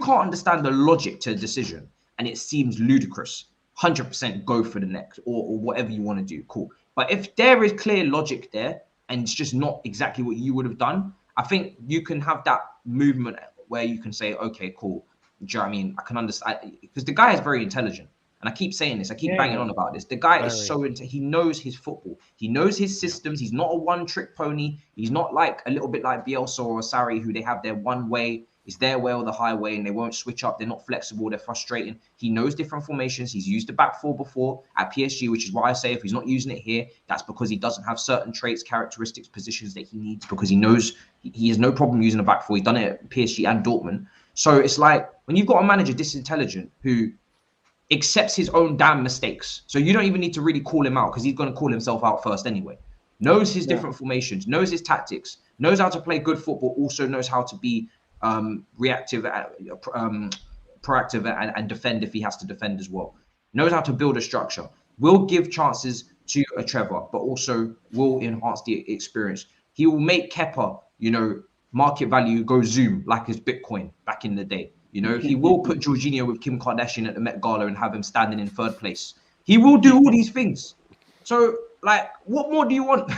can't understand the logic to a decision and it seems ludicrous, 100% go for the next or whatever you want to do. Cool. But if there is clear logic there and it's just not exactly what you would have done, I think you can have that movement where you can say, okay, cool. Do you know what I mean? I can understand because the guy is very intelligent. And I keep saying this. I keep banging on about this. The guy is so he knows his football. He knows his systems. He's not a one-trick pony. He's not like a little bit like Bielsa or Sarri, who they have their one way. It's their way or the highway, and they won't switch up. They're not flexible. They're frustrating. He knows different formations. He's used the back four before at PSG, which is why I say if he's not using it here, that's because he doesn't have certain traits, characteristics, positions that he needs because he knows he has no problem using the back four. He's done it at PSG and Dortmund. So it's like when you've got a manager this intelligent who accepts his own damn mistakes. So you don't even need to really call him out because he's going to call himself out first anyway. Knows his different formations, knows his tactics, knows how to play good football, also knows how to be reactive, proactive and defend if he has to defend as well. Knows how to build a structure. Will give chances to a Trevor, but also will enhance the experience. He will make Kepa, market value go zoom like his Bitcoin back in the day. He will put Jorginho with Kim Kardashian at the Met Gala and have him standing in third place. He will do all these things. So, like, what more do you want?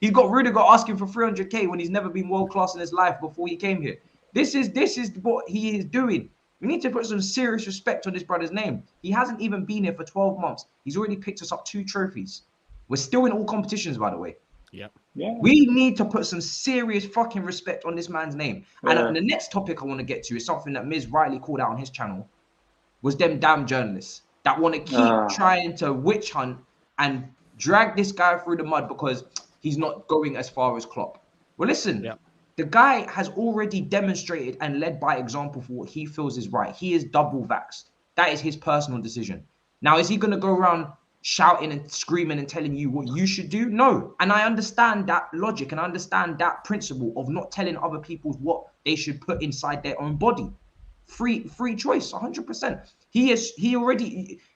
He's got Rudiger asking for 300k when he's never been world class in his life before he came here. This is what he is doing. We need to put some serious respect on this brother's name. He hasn't even been here for 12 months. He's already picked us up 2 trophies. We're still in all competitions, by the way. Yeah. We need to put some serious fucking respect on this man's name. And the next topic I want to get to is something that Miz rightly called out on his channel, was them damn journalists that want to keep trying to witch hunt and drag this guy through the mud because he's not going as far as Klopp. Well, listen, the guy has already demonstrated and led by example for what he feels is right. He is double vaxxed. That is his personal decision. Now, is he going to go around shouting and screaming and telling you what you should do? No. And I understand that logic and I understand that principle of not telling other people what they should put inside their own body. Free choice, 100%.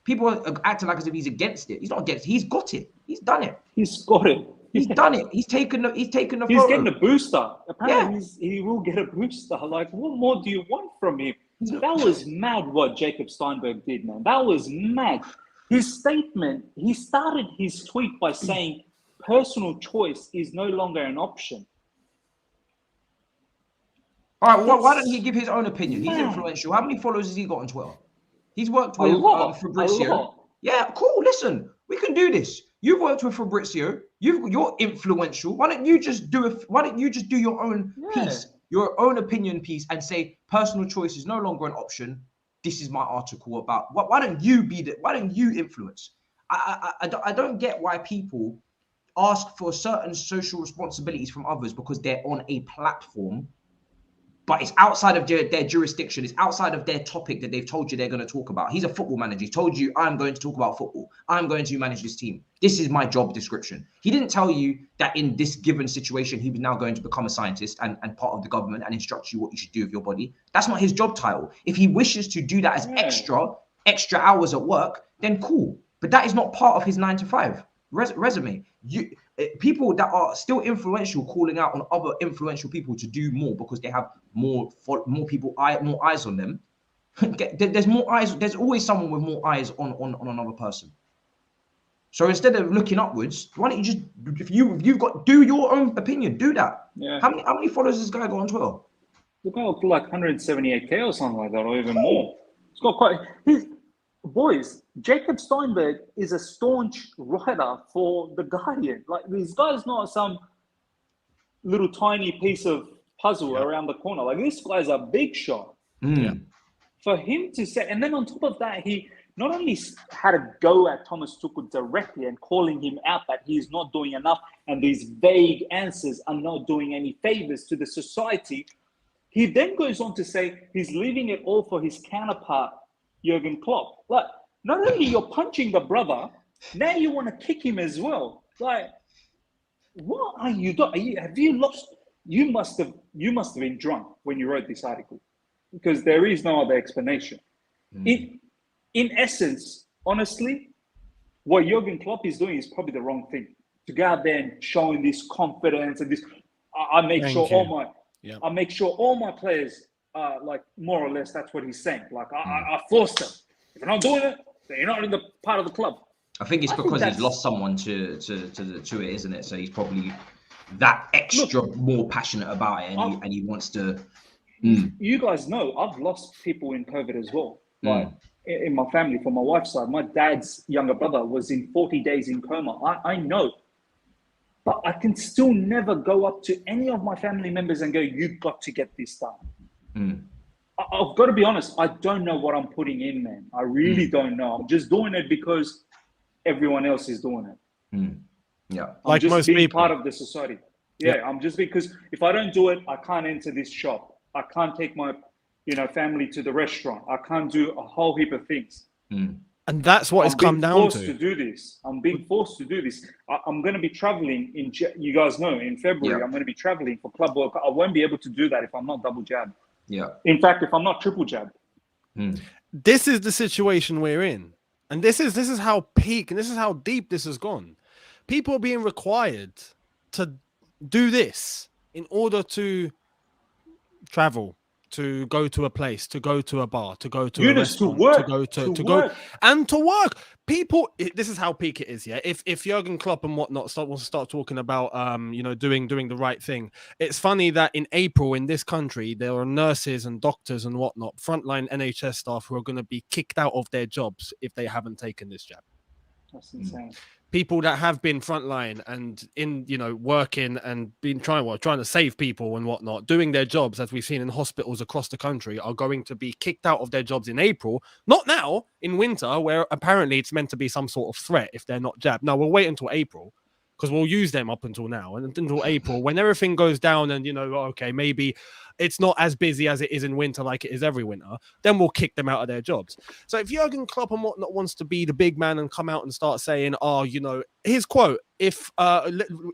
People are acting like as if he's against it. He's not against it. He's got it. He's done it. He's got it. He's done it. He's taken the He's photo. getting a booster. Apparently he will get a booster. Like, what more do you want from him? That was mad what Jacob Steinberg did, man. That was mad. His statement, he started his tweet by saying personal choice is no longer an option. All right, well, why don't he give his own opinion? He's influential. How many followers has he got on Twitter? He's worked with Fabrizio. Yeah, cool. Listen, we can do this. You've worked with Fabrizio. You're influential. Why don't you just do your own piece, your own opinion piece, and say personal choice is no longer an option. This is my article about. Why don't you influence? I don't get why people ask for certain social responsibilities from others because they're on a platform, but it's outside of their jurisdiction. It's outside of their topic that they've told you they're going to talk about. He's a football manager. He told you, I'm going to talk about football. I'm going to manage this team. This is my job description. He didn't tell you that in this given situation, he was now going to become a scientist and part of the government and instruct you what you should do with your body. That's not his job title. If he wishes to do that as extra hours at work, then cool. But that is not part of his 9 to 5. resume. People that are still influential calling out on other influential people to do more because they have more people, more eyes on them. There's more eyes. There's always someone with more eyes on another person. So instead of looking upwards, why don't you just, if you've got, do your own opinion, do that. Yeah. How many followers has this guy got on Twitter? He's got like 178K or something like that, or even more. It's got quite. Boys, Jacob Steinberg is a staunch writer for The Guardian. Like, this guy's not some little tiny piece of puzzle around the corner. Like, this guy's a big shot. Yeah. For him to say, and then on top of that, he not only had a go at Thomas Tuchel directly and calling him out that he's not doing enough and these vague answers are not doing any favors to the society, he then goes on to say he's leaving it all for his counterpart, Jurgen Klopp. Like, not only you're punching the brother, now you want to kick him as well. Like, what are you doing? Have you lost? You must have been drunk when you wrote this article, because there is no other explanation. In essence, honestly, what Jurgen Klopp is doing is probably the wrong thing. To go out there and showing this confidence and this, I make sure all my players are like, more or less, that's what he's saying. Like, I force them. If you're not doing it, then you're not in the part of the club. I think it's because he's lost someone to it, isn't it? So he's probably that extra more passionate about it, and he wants to. You guys know I've lost people in COVID as well. Like in my family, from my wife's side, my dad's younger brother was in 40 days in coma. I know, but I can still never go up to any of my family members and go, "You've got to get this done." I've got to be honest. I don't know what I'm putting in, man. I really don't know. I'm just doing it because everyone else is doing it. Yeah, I'm like just most being people. part of the society. I'm just, because if I don't do it, I can't enter this shop. I can't take my, family to the restaurant. I can't do a whole heap of things. And that's what it's come down to. I'm being forced to do this. I'm being forced to do this. I'm going to be traveling you guys know, in February, I'm going to be traveling for Club World Cup. I won't be able to do that if I'm not double jabbed. Yeah. In fact, if I'm not triple jabbed. This is the situation we're in. And this is how peak and this is how deep this has gone. People are being required to do this in order to travel, to go to a place, to go to a bar, to go to Younes, a restaurant, to go and to work. People, this is how peak it is. Yeah, if Jurgen Klopp and whatnot wants to start talking about doing the right thing, it's funny that in April in this country there are nurses and doctors and whatnot, frontline NHS staff, who are going to be kicked out of their jobs if they haven't taken this jab. That's insane. People that have been frontline and in, working and been trying to save people and whatnot, doing their jobs, as we've seen in hospitals across the country, are going to be kicked out of their jobs in April. Not now, in winter, where apparently it's meant to be some sort of threat if they're not jabbed. No, we'll wait until April, because we'll use them up until now. And until April, when everything goes down and, okay, maybe it's not as busy as it is in winter like it is every winter, then we'll kick them out of their jobs. So if Jurgen Klopp and whatnot wants to be the big man and come out and start saying, his quote, if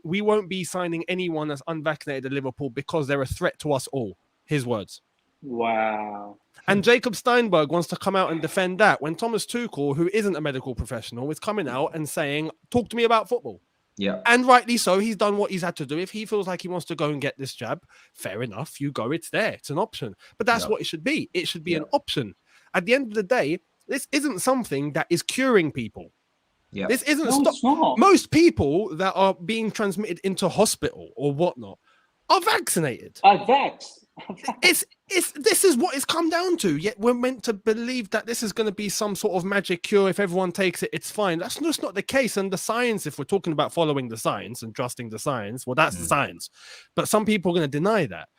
we won't be signing anyone that's unvaccinated at Liverpool because they're a threat to us all. His words. Wow. And Jacob Steinberg wants to come out and defend that when Thomas Tuchel, who isn't a medical professional, is coming out and saying, talk to me about football. Yeah. And rightly so, he's done what he's had to do. If he feels like he wants to go and get this jab, fair enough, you go, it's there, it's an option. But that's what it should be. It should be an option. At the end of the day, this isn't something that is curing people. Yeah. This isn't most people that are being transmitted into hospital or whatnot are vaccinated. This is what it's come down to. Yet we're meant to believe that this is going to be some sort of magic cure. If everyone takes it, it's fine. That's just not the case. And the science, if we're talking about following the science and trusting the science, well, that's the science. But some people are going to deny that.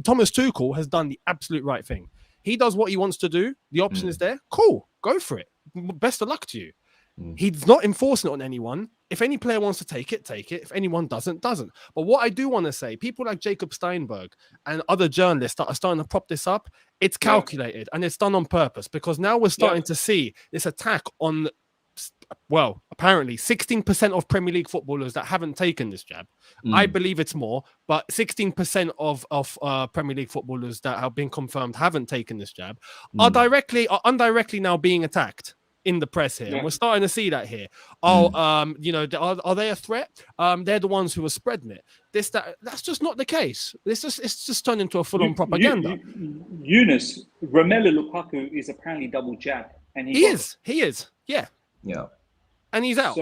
Thomas Tuchel has done the absolute right thing. He does what he wants to do. The option is there. Cool, go for it. Best of luck to you. He's not enforcing it on anyone. If any player wants to take it, take it. If anyone doesn't. But what I do want to say, people like Jacob Steinberg and other journalists that are starting to prop this up, it's calculated and it's done on purpose, because now we're starting to see this attack on, well, apparently 16% of Premier League footballers that haven't taken this jab. I believe it's more, but 16% of Premier League footballers that have been confirmed haven't taken this jab are indirectly now being attacked in the press here, and we're starting to see that here. You know, are they a threat? They're the ones who are spreading it. That's just not the case. It's just turned into a full-on propaganda. Younes, Romelu Lukaku is apparently double jab, and he is, yeah, and he's out.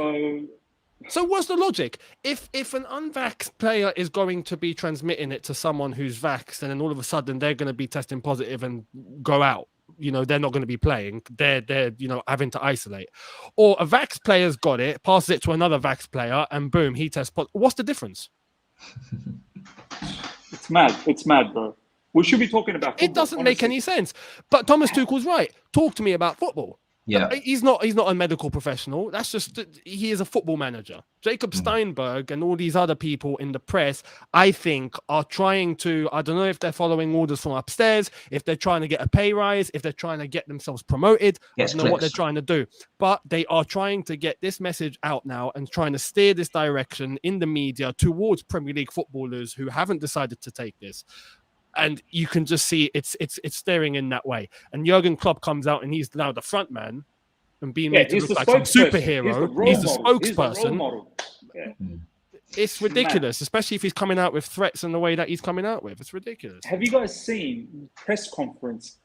So what's the logic? If an unvaxxed player is going to be transmitting it to someone who's vaxxed, and then all of a sudden they're going to be testing positive and go out, you know, they're not going to be playing. They're you know, having to isolate. Or a vaxxed player's got it, passes it to another vaxxed player, and boom, he tests positive. What's the difference? It's mad, bro. We should be talking about football. It doesn't make any sense. But Thomas Tuchel's right. Talk to me about football. Yeah, he's not a medical professional. That's just, he is a football manager. Jacob Steinberg and all these other people in the press, I think, are trying to, I don't know if they're following orders from upstairs, if they're trying to get a pay rise, if they're trying to get themselves promoted. I don't know what they're trying to do, but they are trying to get this message out now and trying to steer this direction in the media towards Premier League footballers who haven't decided to take this. And you can just see it's staring in that way. And Jurgen Klopp comes out and he's now the front man and being made to look like some superhero. He's the spokesperson. It's ridiculous, especially if he's coming out with threats and the way that he's coming out with. It's ridiculous. Have you guys seen press conference?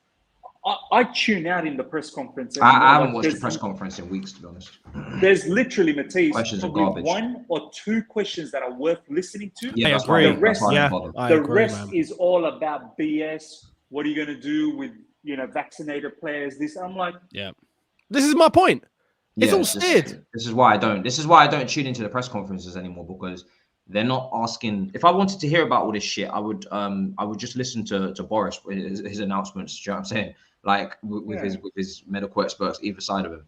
I tune out in the press conference. I haven't watched the press conference in weeks, to be honest. There's literally, Matisse, questions probably are garbage. 1 or 2 questions that are worth listening to. Yeah, I agree. The rest is all about BS. What are you going to do with, you know, vaccinated players? I'm like, this is my point. It's all steered. This is why I don't tune into the press conferences anymore, because they're not asking. If I wanted to hear about all this shit, I would just listen to Boris, his announcements. Do you know what I'm saying? Like with his medical experts either side of him.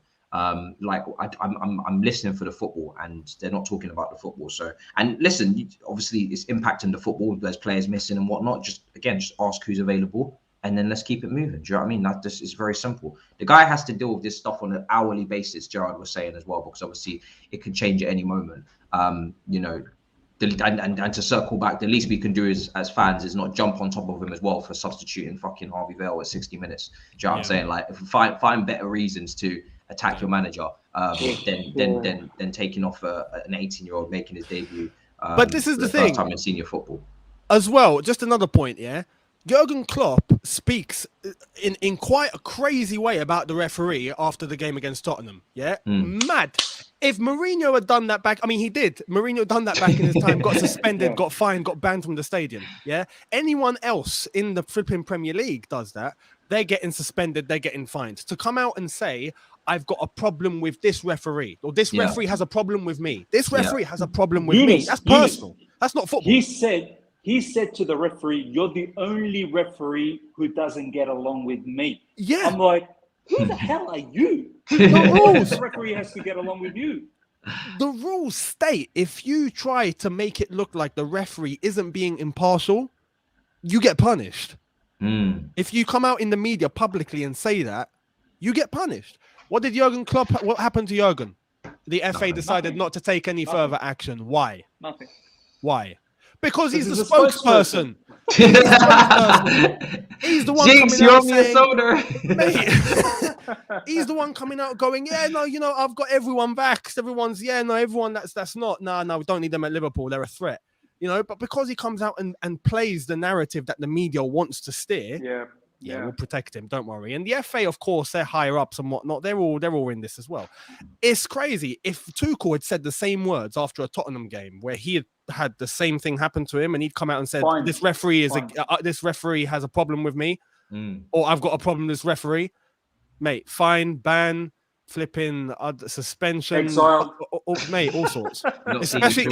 Like I'm listening for the football, and they're not talking about the football. So, and listen, obviously it's impacting the football. There's players missing and whatnot. Just ask who's available, and then let's keep it moving. Do you know what I mean? That just is very simple. The guy has to deal with this stuff on an hourly basis. Gerard was saying as well, because obviously it can change at any moment. You know. And to circle back, the least we can do as fans is not jump on top of him as well for substituting fucking Harvey Vale at 60 minutes. Do you know what I'm saying? Like, find better reasons to attack your manager than taking off an 18-year-old making his debut. But this is the thing. First time in senior football. As well, just another point, Jurgen Klopp speaks in quite a crazy way about the referee after the game against Tottenham. Mad. If Mourinho had done that back, I mean, he did. Mourinho done that back in his time, got suspended, got fined, got banned from the stadium. Anyone else in the flipping Premier League does that, they're getting suspended, they're getting fined. To come out and say, I've got a problem with this referee, or this referee has a problem with me. This referee has a problem with me. That's personal. That's not football. He said to the referee, "You're the only referee who doesn't get along with me." I'm like, who the hell are you? The referee has to get along with you. The rules state if you try to make it look like the referee isn't being impartial, you get punished. If you come out in the media publicly and say that, you get punished. What happened to Jurgen? The FA decided not to take any further action. Why? Nothing. Why? Because he's the spokesperson. He's the one he's the one coming out going, I've got everyone vaxxed. Everyone's, everyone that's not. No, we don't need them at Liverpool. They're a threat. But because he comes out and plays the narrative that the media wants to steer, we'll protect him. Don't worry. And the FA, of course, they're higher ups and whatnot. They're all in this as well. It's crazy. If Tuchel had said the same words after a Tottenham game where he had the same thing happen to him, and he'd come out and said, "This referee this referee has a problem with me," or "I've got a problem with this referee," mate, fine, ban, flipping suspension, exile, mate, all sorts. especially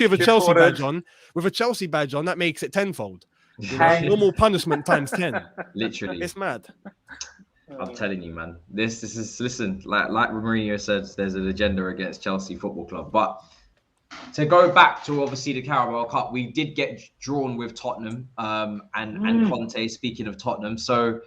with a Chelsea badge on. With a Chelsea badge on, that makes it tenfold. Normal punishment times 10. Literally, it's mad. I'm telling you, man. This is listen. Like Mourinho said, there's an agenda against Chelsea Football Club. But to go back to obviously the Carabao Cup, we did get drawn with Tottenham and Conte. Speaking of Tottenham, so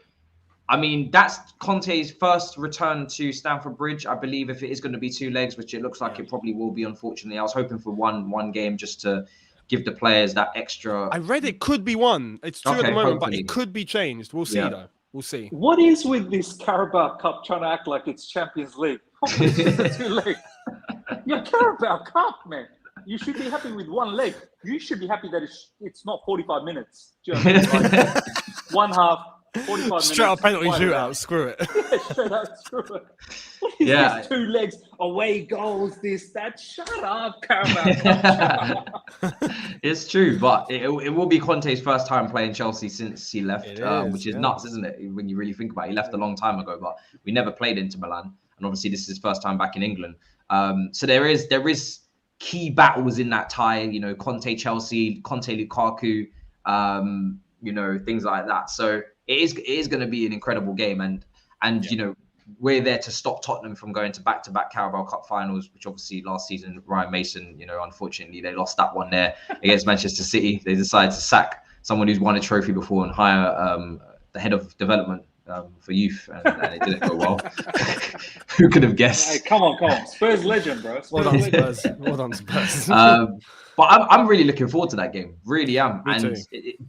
I mean that's Conte's first return to Stamford Bridge, I believe. If it is going to be 2 legs, which it looks like it probably will be, unfortunately, I was hoping for one game just to give the players that extra. I read it could be 1. It's 2 at the moment, but it could be changed. We'll see though. We'll see. What is with this Carabao Cup trying to act like it's Champions League? It's just a 2 leg. Yeah, Carabao Cup, man. You should be happy with 1 leg. You should be happy that it's not 45 minutes. Do you know what I mean? Like, 1 half, 45 minutes. Straight up penalty shootout. Screw it. Yeah, straight up, screw it. What is this 2 legs, away goals, this, that? Shut up, Carabao Cup. It's true, but it will be Conte's first time playing Chelsea since he left, which is nuts, isn't it? When you really think about it. He left a long time ago, but we never played Inter Milan. And obviously, this is his first time back in England. So there is key battles in that tie, you know, Conte Chelsea, Conte Lukaku, you know, things like that. So it is going to be an incredible game, and you know, we're there to stop Tottenham from going to back-to-back Carabao Cup finals, which obviously last season Ryan Mason, you know, unfortunately they lost that one there against Manchester City. They decided to sack someone who's won a trophy before and hire the head of development for youth, and it didn't go well. Who could have guessed? Hey, come on. Spurs legend, bro. Well done, Spurs. Well done, Spurs. But I'm really looking forward to that game. Really am. Me and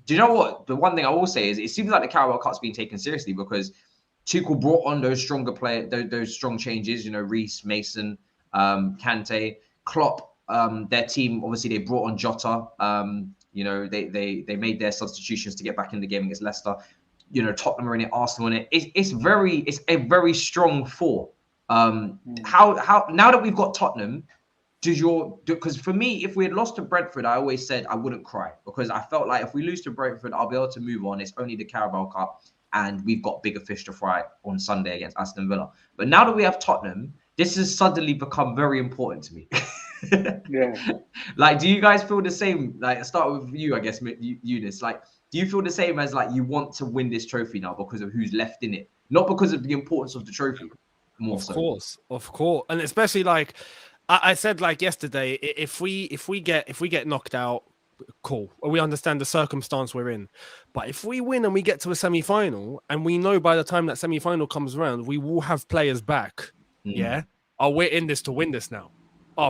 do you know what? The one thing I will say is it seems like the Carabao Cup's being taken seriously because Tuchel brought on those stronger players, those strong changes. You know, Reece, Mason, Kante, Klopp. Their team obviously they brought on Jota. You know, they made their substitutions to get back in the game against Leicester. You know, Tottenham are in it, Arsenal in it. It's a very strong 4. How now that we've got Tottenham, because for me, if we had lost to Brentford, I always said I wouldn't cry because I felt like if we lose to Brentford, I'll be able to move on. It's only the Carabao Cup, and we've got bigger fish to fry on Sunday against Aston Villa. But now that we have Tottenham, this has suddenly become very important to me. Yeah. Like, do you guys feel the same? Like, I'll start with you, I guess, Younes. Like, do you feel the same as like you want to win this trophy now because of who's left in it, not because of the importance of the trophy? More of so. Of course, and especially like I said, like yesterday, if we get knocked out, cool. We understand the circumstance we're in, but if we win and we get to a semi-final, and we know by the time that semi-final comes around, we will have players back. Yeah, we're in this to win this now.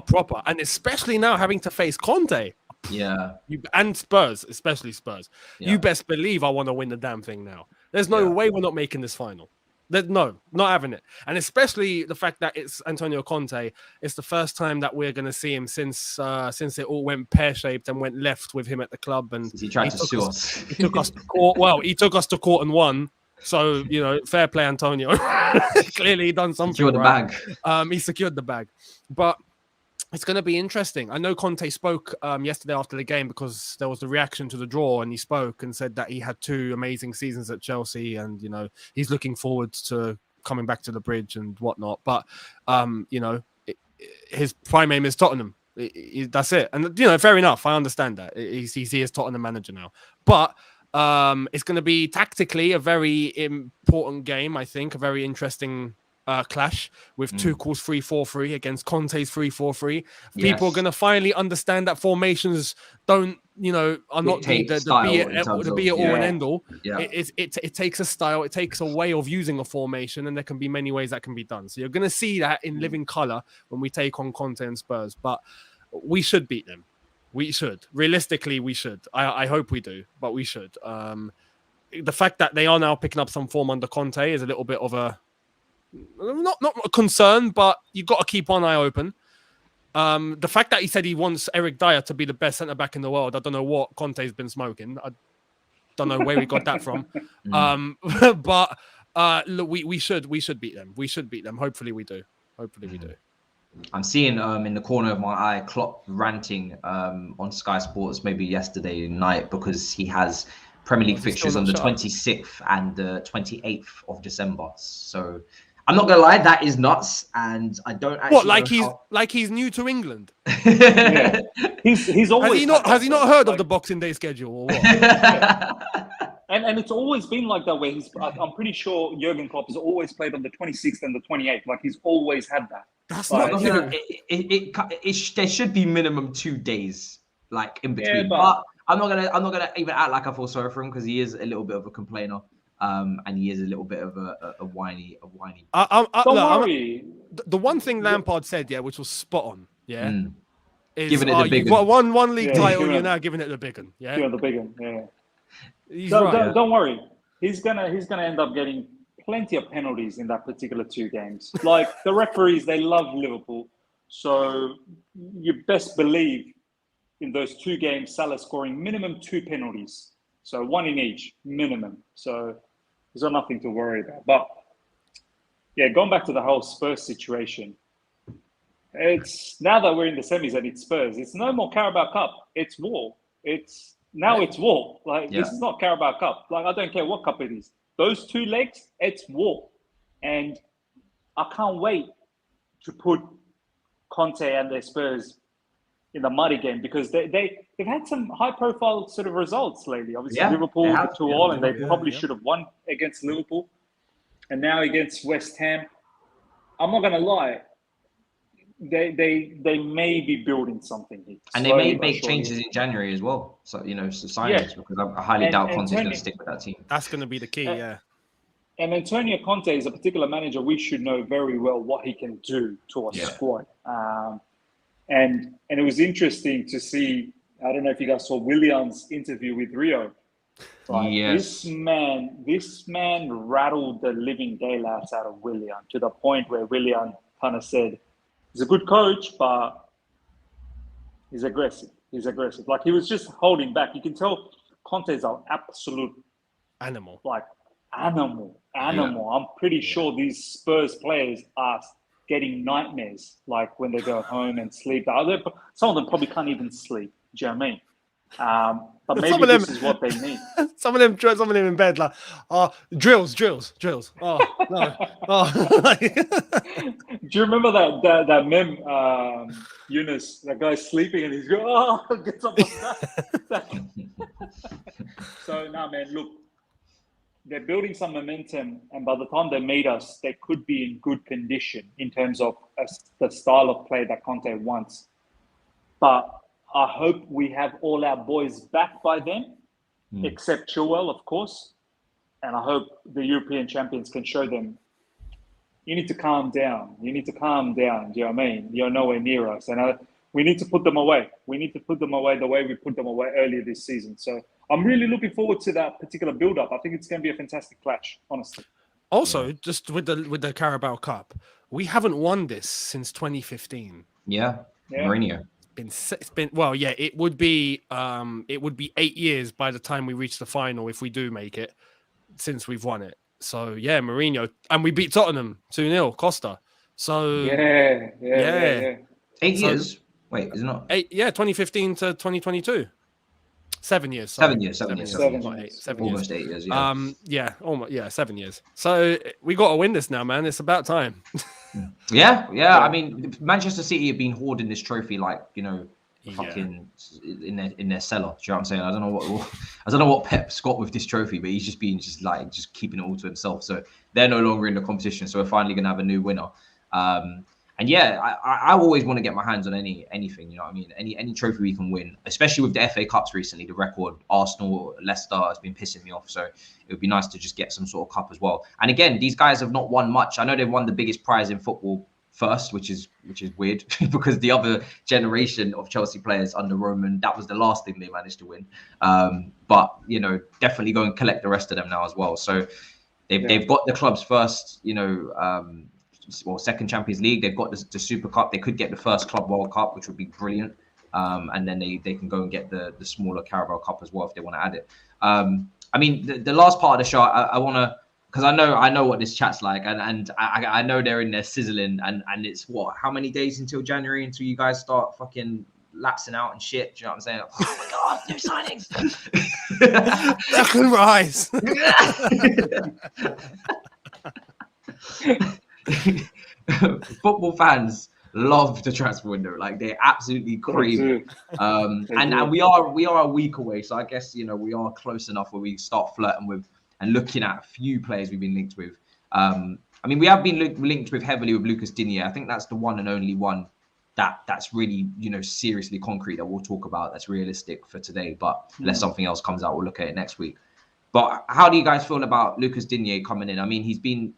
Proper, and especially now having to face Conte. Yeah, and Spurs, especially Spurs. Yeah. You best believe I want to win the damn thing now. There's no way we're not making this final. No, not having it. And especially the fact that it's Antonio Conte. It's the first time that we're going to see him since it all went pear-shaped and went left with him at the club. And he tried to sue us. He took us to court. Well, he took us to court and won. So, you know, fair play, Antonio. Clearly he done something secured right. The bag. He secured the bag. But it's going to be interesting. I know Conte spoke yesterday after the game because there was the reaction to the draw, and he spoke and said that he had 2 amazing seasons at Chelsea, and you know he's looking forward to coming back to the bridge and whatnot. But you know, his prime aim is Tottenham. That's it, and you know, fair enough. I understand that he is Tottenham manager now, but it's going to be tactically a very important game. I think a very interesting clash with Tuchel's 3-4-3 against Conte's 3-4-3. People are going to finally understand that formations don't, you know, are not the be it all and end all. Yeah. It takes a style, it takes a way of using a formation, and there can be many ways that can be done. So you're going to see that in living color when we take on Conte and Spurs. But we should beat them. We should. Realistically, we should. I hope we do, but we should. The fact that they are now picking up some form under Conte is a little bit of a not a concern, but you've got to keep one eye open. The fact that he said he wants Eric Dyer to be the best centre-back in the world, I don't know what Conte's been smoking. I don't know where we got that from. But look, we should beat them. We should beat them. Hopefully we do. I'm seeing in the corner of my eye Klopp ranting on Sky Sports maybe yesterday night because he has Premier League fixtures on the 26th and the 28th of December. So I'm not gonna lie, that is nuts, and I don't actually. Like he's new to England. Yeah. He's always has he not heard of the Boxing Day schedule or what? And it's always been like that way. I'm pretty sure Jurgen Klopp has always played on the 26th and the 28th. Like he's always had that. That's not true. There should be minimum 2 days like in between. But I'm not gonna even act like I feel sorry for him because he is a little bit of a complainer. And he is a little bit of a whiny. Don't worry. The one thing Lampard said, which was spot on, is giving it the big you've got one league title, you're now giving it the big one, the big one, He's right. Don't worry. he's gonna end up getting plenty of penalties in that particular 2 games. Like the referees, they love Liverpool, so you best believe in those 2 games, Salah scoring minimum 2 penalties, so 1 in each minimum. So there's nothing to worry about. But yeah, going back to the whole Spurs situation, it's now that we're in the semis and it's Spurs, it's no more Carabao Cup. It's war. It's war. Like this is not Carabao Cup. Like I don't care what cup it is. Those 2 legs, it's war. And I can't wait to put Conte and their Spurs in the mud again, because they've had some high-profile sort of results lately. Obviously, Liverpool, Tuchel, and they probably should have won against Liverpool. And now against West Ham. I'm not going to lie. They may be building something here. And they may make changes in January as well. So, signings, because I highly doubt Conte's going to stick with that team. That's going to be the key, And Antonio Conte is a particular manager we should know very well what he can do to a squad. And it was interesting to see, I don't know if you guys saw Willian's interview with Rio. Yes. This man rattled the living daylights out of Willian, to the point where Willian kind of said, he's a good coach, but he's aggressive. Like he was just holding back. You can tell Conte's an absolute animal. Like animal. I'm pretty sure these Spurs players are getting nightmares, like when they go home and sleep. Some of them probably can't even sleep. Do you know what I mean? But maybe this is what they need. Some of them in bed, like, drills. Oh, no. Oh. Do you remember that meme, Younes, that guy sleeping and he's going, gets up like that. So, man, look, they're building some momentum, and by the time they meet us, they could be in good condition in terms of the style of play that Conte wants. But I hope we have all our boys back by then, except Tuchel, of course. And I hope the European champions can show them, you need to calm down. Do you know what I mean? You're nowhere near us. And we need to put them away. We need to put them away the way we put them away earlier this season. So I'm really looking forward to that particular build-up. I think it's going to be a fantastic clash, honestly. Also, just with the Carabao Cup, we haven't won this since 2015. Yeah. Mourinho. It's been it would be 8 years by the time we reach the final, if we do make it, since we've won it. So Mourinho, and we beat Tottenham 2-0, Costa. So 8 years. Wait, is it not 8? Yeah, 2015 to 2022. 7 years. Sorry. 7 years. Almost 8 years. Almost 7 years. So we got to win this now, man. It's about time. Yeah. I mean, Manchester City have been hoarding this trophy, fucking in their cellar. Do you know what I'm saying? I don't know what Pep's got with this trophy, but he's just been just keeping it all to himself. So they're no longer in the competition. So we're finally gonna have a new winner. I always want to get my hands on anything. You know what I mean? Any trophy we can win, especially with the FA Cups recently. The record, Arsenal, Leicester has been pissing me off. So it would be nice to just get some sort of cup as well. And again, these guys have not won much. I know they've won the biggest prize in football first, which is weird because the other generation of Chelsea players under Roman, that was the last thing they managed to win. But definitely go and collect the rest of them now as well. So they've got the club's first, second Champions League. They've got the Super Cup. They could get the first Club World Cup, which would be brilliant. And then they can go and get the smaller Carabao Cup as well if they want to add it. I mean, the last part of the show, I want to, because I know what this chat's like, and I know they're in there sizzling, and it's how many days until January until you guys start fucking lapsing out and shit. Do you know what I'm saying? Oh my god, new signings. Declan Rice. Football fans love the transfer window, like they absolutely cream. And we are a week away, so I guess we are close enough where we start flirting with and looking at a few players we've been linked with. I mean, we have been linked with heavily with Lucas Digne. I think that's the one and only one that's really seriously concrete that we'll talk about, that's realistic for today. But unless something else comes out, we'll look at it next week. But how do you guys feel about Lucas Digne coming in? I mean, he's been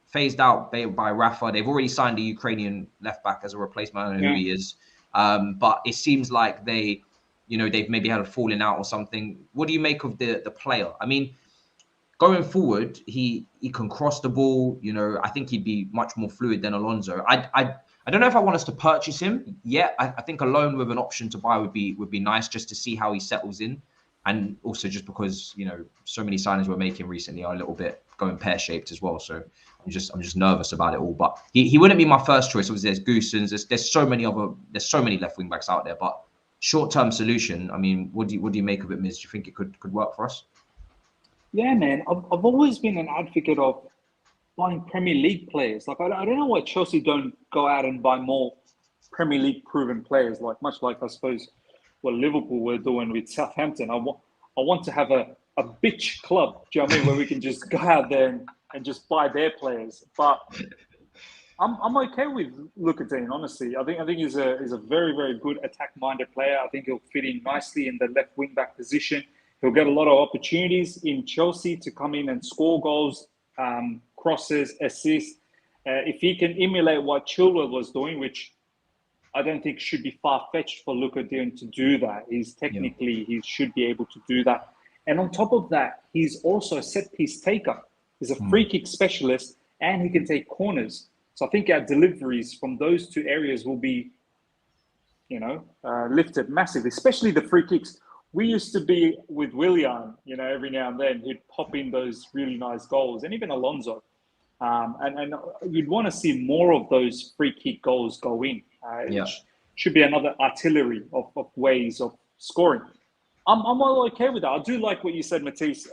phased out by Rafa. They've already signed a Ukrainian left back as a replacement. I don't know who he is, but it seems like they've maybe had a falling out or something. What do you make of the player? I mean, going forward, he can cross the ball. You know, I think he'd be much more fluid than Alonso. I don't know if I want us to purchase him yet. I think a loan with an option to buy would be nice, just to see how he settles in, and also just because, you know, so many signings we're making recently are a little bit going pear-shaped as well. So I'm just nervous about it all. But he wouldn't be my first choice. Obviously, there's Goossens, there's so many left wing backs out there. But short-term solution, I mean, what do you make of it, Miz? Do you think it could work for us? Yeah, man. I've always been an advocate of buying Premier League players. Like, I don't know why Chelsea don't go out and buy more Premier League proven players, like much like, I suppose, what Liverpool were doing with Southampton. I want to have a bitch club, do you know what I mean, where we can just go out there and just buy their players. But I'm okay with Luka Dean, honestly. I think he's a very, very good attack-minded player. I think he'll fit in nicely in the left wing-back position. He'll get a lot of opportunities in Chelsea to come in and score goals, crosses, assists. If he can emulate what Chilwell was doing, which I don't think should be far-fetched for Luka Dean to do that. He should be able to do that. And on top of that, he's also a set-piece taker. He's a free kick specialist, and he can take corners. So I think our deliveries from those two areas will be, you know, lifted massively, especially the free kicks. We used to be with Willian, you know, every now and then he'd pop in those really nice goals, and even Alonso. And you'd want to see more of those free kick goals go in. Which should be another artillery of ways of scoring. I'm all okay with that. I do like what you said, Matisse.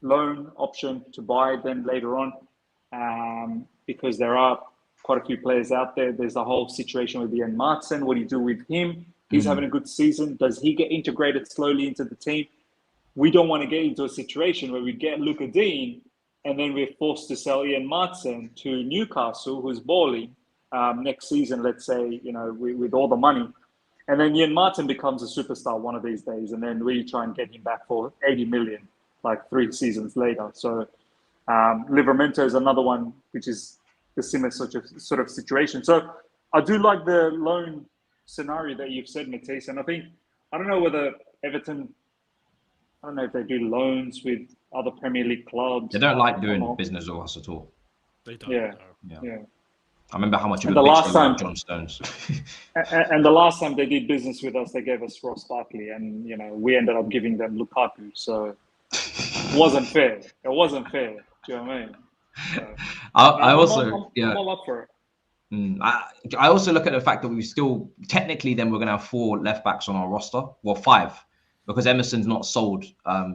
Loan option to buy then later on, because there are quite a few players out there. There's the whole situation with Ian Martin. What do you do with him? He's having a good season. Does he get integrated slowly into the team? We don't want to get into a situation where we get Luka Dean and then we're forced to sell Ian Martin to Newcastle, who's balling next season, let's say, you know, with all the money. And then Ian Martin becomes a superstar one of these days, and then we try and get him back for 80 million, like 3 seasons later. So Livramento is another one, which is the similar sort of situation. So I do like the loan scenario that you've said, Matisse. And I don't know whether Everton, I don't know if they do loans with other Premier League clubs. They don't like doing business with us at all. They don't. Yeah. I remember how much the last time John Stones. and the last time they did business with us, they gave us Ross Barkley, and you know we ended up giving them Lukaku. So it wasn't fair. It wasn't fair. Do you know what I mean? So, I'm all up for it. I also look at the fact that we still technically then we're going to have 4 left backs on our roster. Well, 5, because Emerson's not sold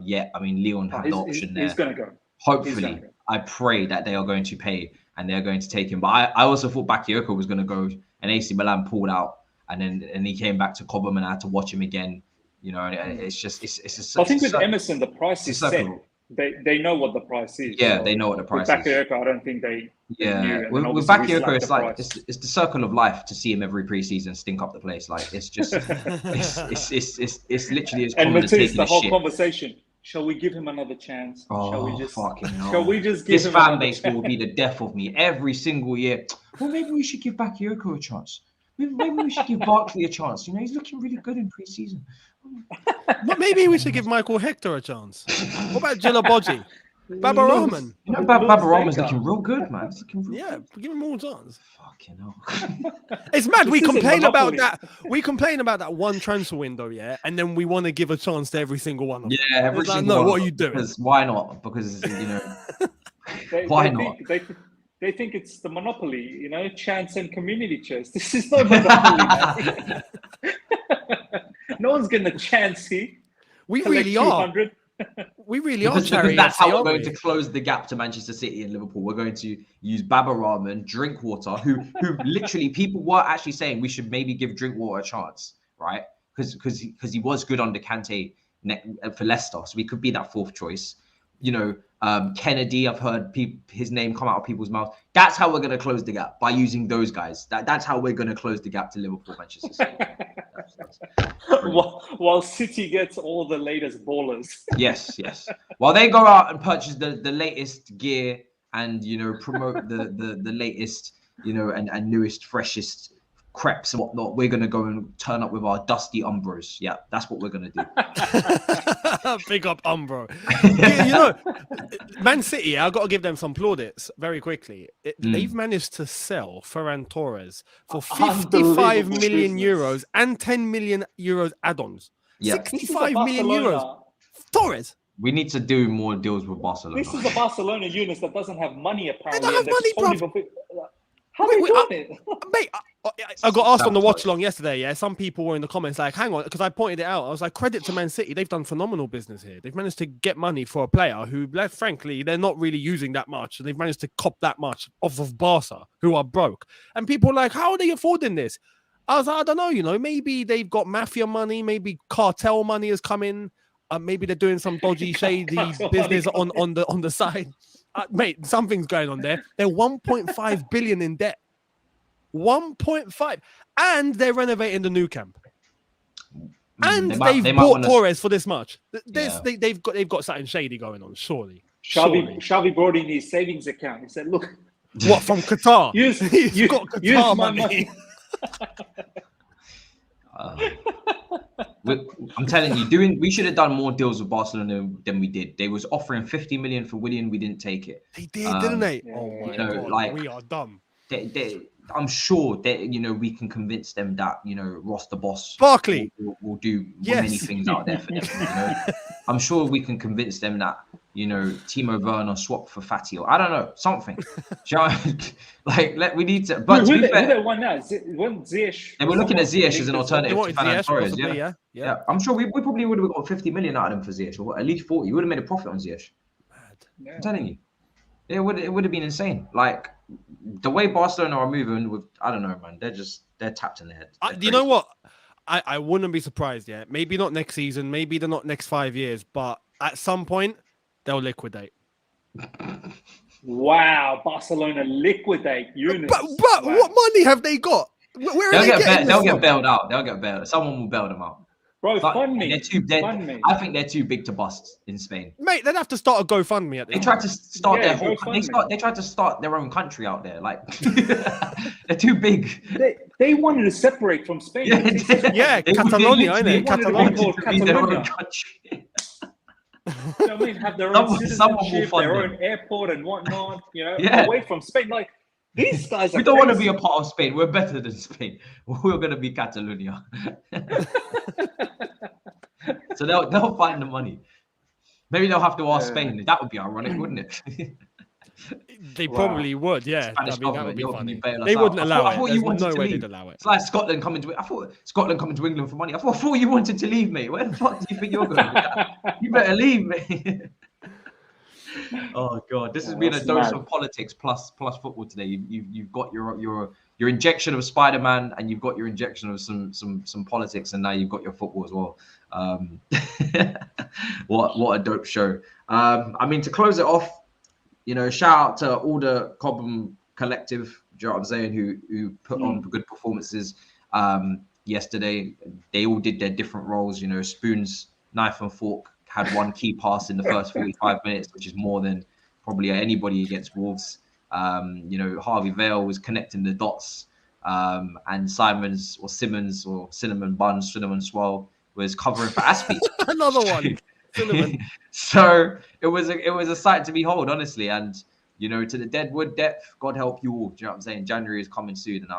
yet. I mean, Leon had the option there. He's going to go. Hopefully, I pray that they are going to pay and they're going to take him. But I also thought Bakayoko was going to go, and AC Milan pulled out, and he came back to Cobham, and I had to watch him again. You know, and it's just it's. I think with Emerson, the price is set. They know what the price is. Yeah, so they know what the price is. With Bakayoko, I don't think they. Yeah, with Bakayoko, it's like it's the circle of life to see him every preseason stink up the place. Like it's just it's literally as common as taking the whole shit. Conversation. Shall we give him another chance? Shall we just fucking hell. Shall we just give this him fan base will be the death of me every single year. Well, maybe we should give Bakayoko a chance. Maybe we should give Barkley a chance. You know, he's looking really good in pre-season. But maybe we should give Michael Hector a chance. What about Djilabodji? Baba Rahman. You know, Baba Rahman's looking real good, man. He's looking real good. Give him more chance. Fucking hell. It's mad. We complain about that. We complain about that one transfer window, and then we want to give a chance to every single one of them. Yeah, every single one. What are you doing? Because why not? Because, you know, why not? They think it's the monopoly, you know, chance and community chess. This is not monopoly, man. No one's getting a chance here. We really are. We really are charity. That's how we're going to close the gap to Manchester City and Liverpool. We're going to use Baba Rahman, Drinkwater, who literally people were actually saying we should maybe give Drinkwater a chance, right? Because he was good under Kante for Leicester, so we could be that 4th choice. You know, Kennedy, I've heard his name come out of people's mouths. That's how we're going to close the gap, by using those guys. That's how we're going to close the gap to Liverpool, Manchester City. While City gets all the latest ballers. Yes. While they go out and purchase the latest gear and, you know, promote the latest, you know, and newest, freshest crepes and whatnot, we're going to go and turn up with our dusty Umbros. Yeah, that's what we're going to do. Big up Umbro. You know, Man City, I've got to give them some plaudits very quickly. They've managed to sell Ferran Torres for 55 million euros and 10 million euros add-ons. Yeah. 65 million euros. Torres. We need to do more deals with Barcelona. This is a Barcelona Younes that doesn't have money, apparently. They don't have money, bro. How are they doing it? Mate, I got asked on the watch along yesterday. Yeah, some people were in the comments like, "Hang on," because I pointed it out. I was like, "Credit to Man City, they've done phenomenal business here. They've managed to get money for a player who, frankly, they're not really using that much. They've managed to cop that much off of Barca, who are broke." And people were like, "How are they affording this?" I was like, "I don't know. You know, maybe they've got mafia money, maybe cartel money has come in, maybe they're doing some dodgy, shady business on the side." Mate, something's going on there. They're 1.5 billion in debt. 1.5, and they're renovating the new camp, and they've bought Torres for this much. They've got something shady going on. Surely. Xavi brought in his savings account. He said, "Look, what from Qatar? Use Qatar money." I'm telling you, we should have done more deals with Barcelona than we did. They was offering 50 million for Willian. We didn't take it. They did, didn't they? Yeah. Oh my God, like we are dumb. I'm sure that we can convince them that Ross the boss Barkley will do many things out there for them. I'm sure we can convince them that Timo Werner swap for Fati, or I don't know, something. We need to. But to be fair, who they won now? Ziyech. They were looking at Ziyech as an alternative to Ferran Torres. Yeah. I'm sure we probably would have got 50 million out of them for Ziyech, or at least 40. You would have made a profit on Ziyech. Yeah. I'm telling you, it would have been insane. Like the way Barcelona are moving with, I don't know, man. They're tapped in the head. You know what? I wouldn't be surprised. Yeah, maybe not next season, maybe they're not next 5 years, but at some point they'll liquidate. Wow, Barcelona liquidate Younes. But wow. What money have they got? Where are they'll get bailed out. They'll get bailed. Someone will bail them out. Bro, fund me. I think they're too big to bust in Spain. Mate, they'd have to start a GoFundMe at the They tried to start they tried to start their own country out there. Like they're too big. They wanted to separate from Spain. Catalonia, isn't it? Catalonia. You know what I mean? Have their own citizenship, their own airport and whatnot, away from Spain. Like, these guys are We don't want to be a part of Spain. We're better than Spain. We're going to be Catalonia. So they'll find the money. Maybe they'll have to ask Spain. That would be ironic, wouldn't it? They probably would, yeah. Spanish that would be funny. They wouldn't allow it. There's no way they'd allow it. It's like Scotland coming to. I thought Scotland coming to England for money. I thought you wanted to leave, mate. Where the fuck do you think you're going? You better leave, mate. Oh God, this has been a dose of politics plus football today. You've got your injection of Spider-Man, and you've got your injection of some politics, and now you've got your football as well. What a dope show. I mean, to close it off, shout out to all the Cobham collective, do you know what I'm saying, who put on good performances yesterday. They all did their different roles. Spoons, knife and fork had one key pass in the first 45 minutes, which is more than probably anybody against Wolves. Harvey Vale was connecting the dots, and Simmons or Cinnamon Swirl was covering for Aspie. Another one. So it was a sight to behold, honestly. And to the Deadwood depth, God help you all. Do you know what I'm saying? January is coming soon, and I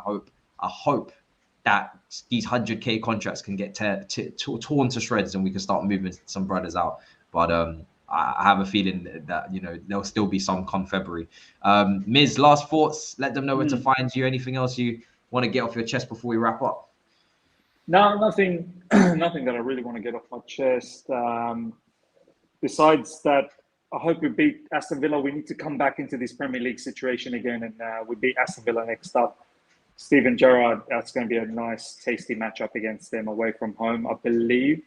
hope that these 100K contracts can get torn to shreds, and we can start moving some brothers out. But I have a feeling that there'll still be some come February. Miz, last thoughts. Let them know where to find you. Anything else you want to get off your chest before we wrap up? No, nothing that I really want to get off my chest. Besides that, I hope we beat Aston Villa. We need to come back into this Premier League situation again, and we beat Aston Villa next up. Steven Gerrard, that's going to be a nice, tasty matchup against them away from home, I believe.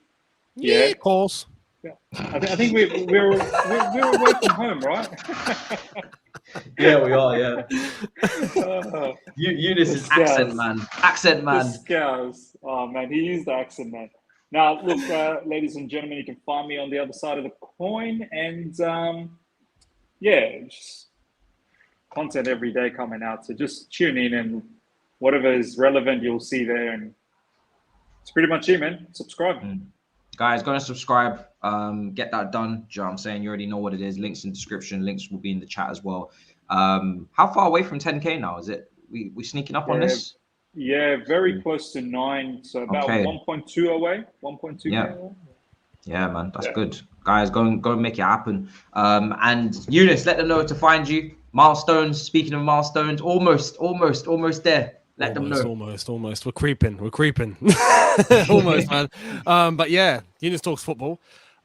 Yeah, of course. Yeah. I think we're away from home, right? Yeah, we are. Yeah. Younes is accent man. The scales. Oh man, he used the accent man. Now, look, ladies and gentlemen, you can find me on the other side of the coin, and just content every day coming out. So just tune in, and whatever is relevant, you'll see there. And it's pretty much it, man. Subscribe. Guys, go and subscribe. Get that done. Do you know what I'm saying? You already know what it is. Links in the description. Links will be in the chat as well. How far away from 10K now? Is it? We sneaking up on this? Yeah, very close to 9. So about 1.2 away. 1.2K away. Yeah, man, that's good. Guys, go and make it happen. And Younes, let them know to find you. Milestones. Speaking of milestones, almost there. Let them know. Almost. We're creeping. Almost, man. But yeah, Younes Talks Football.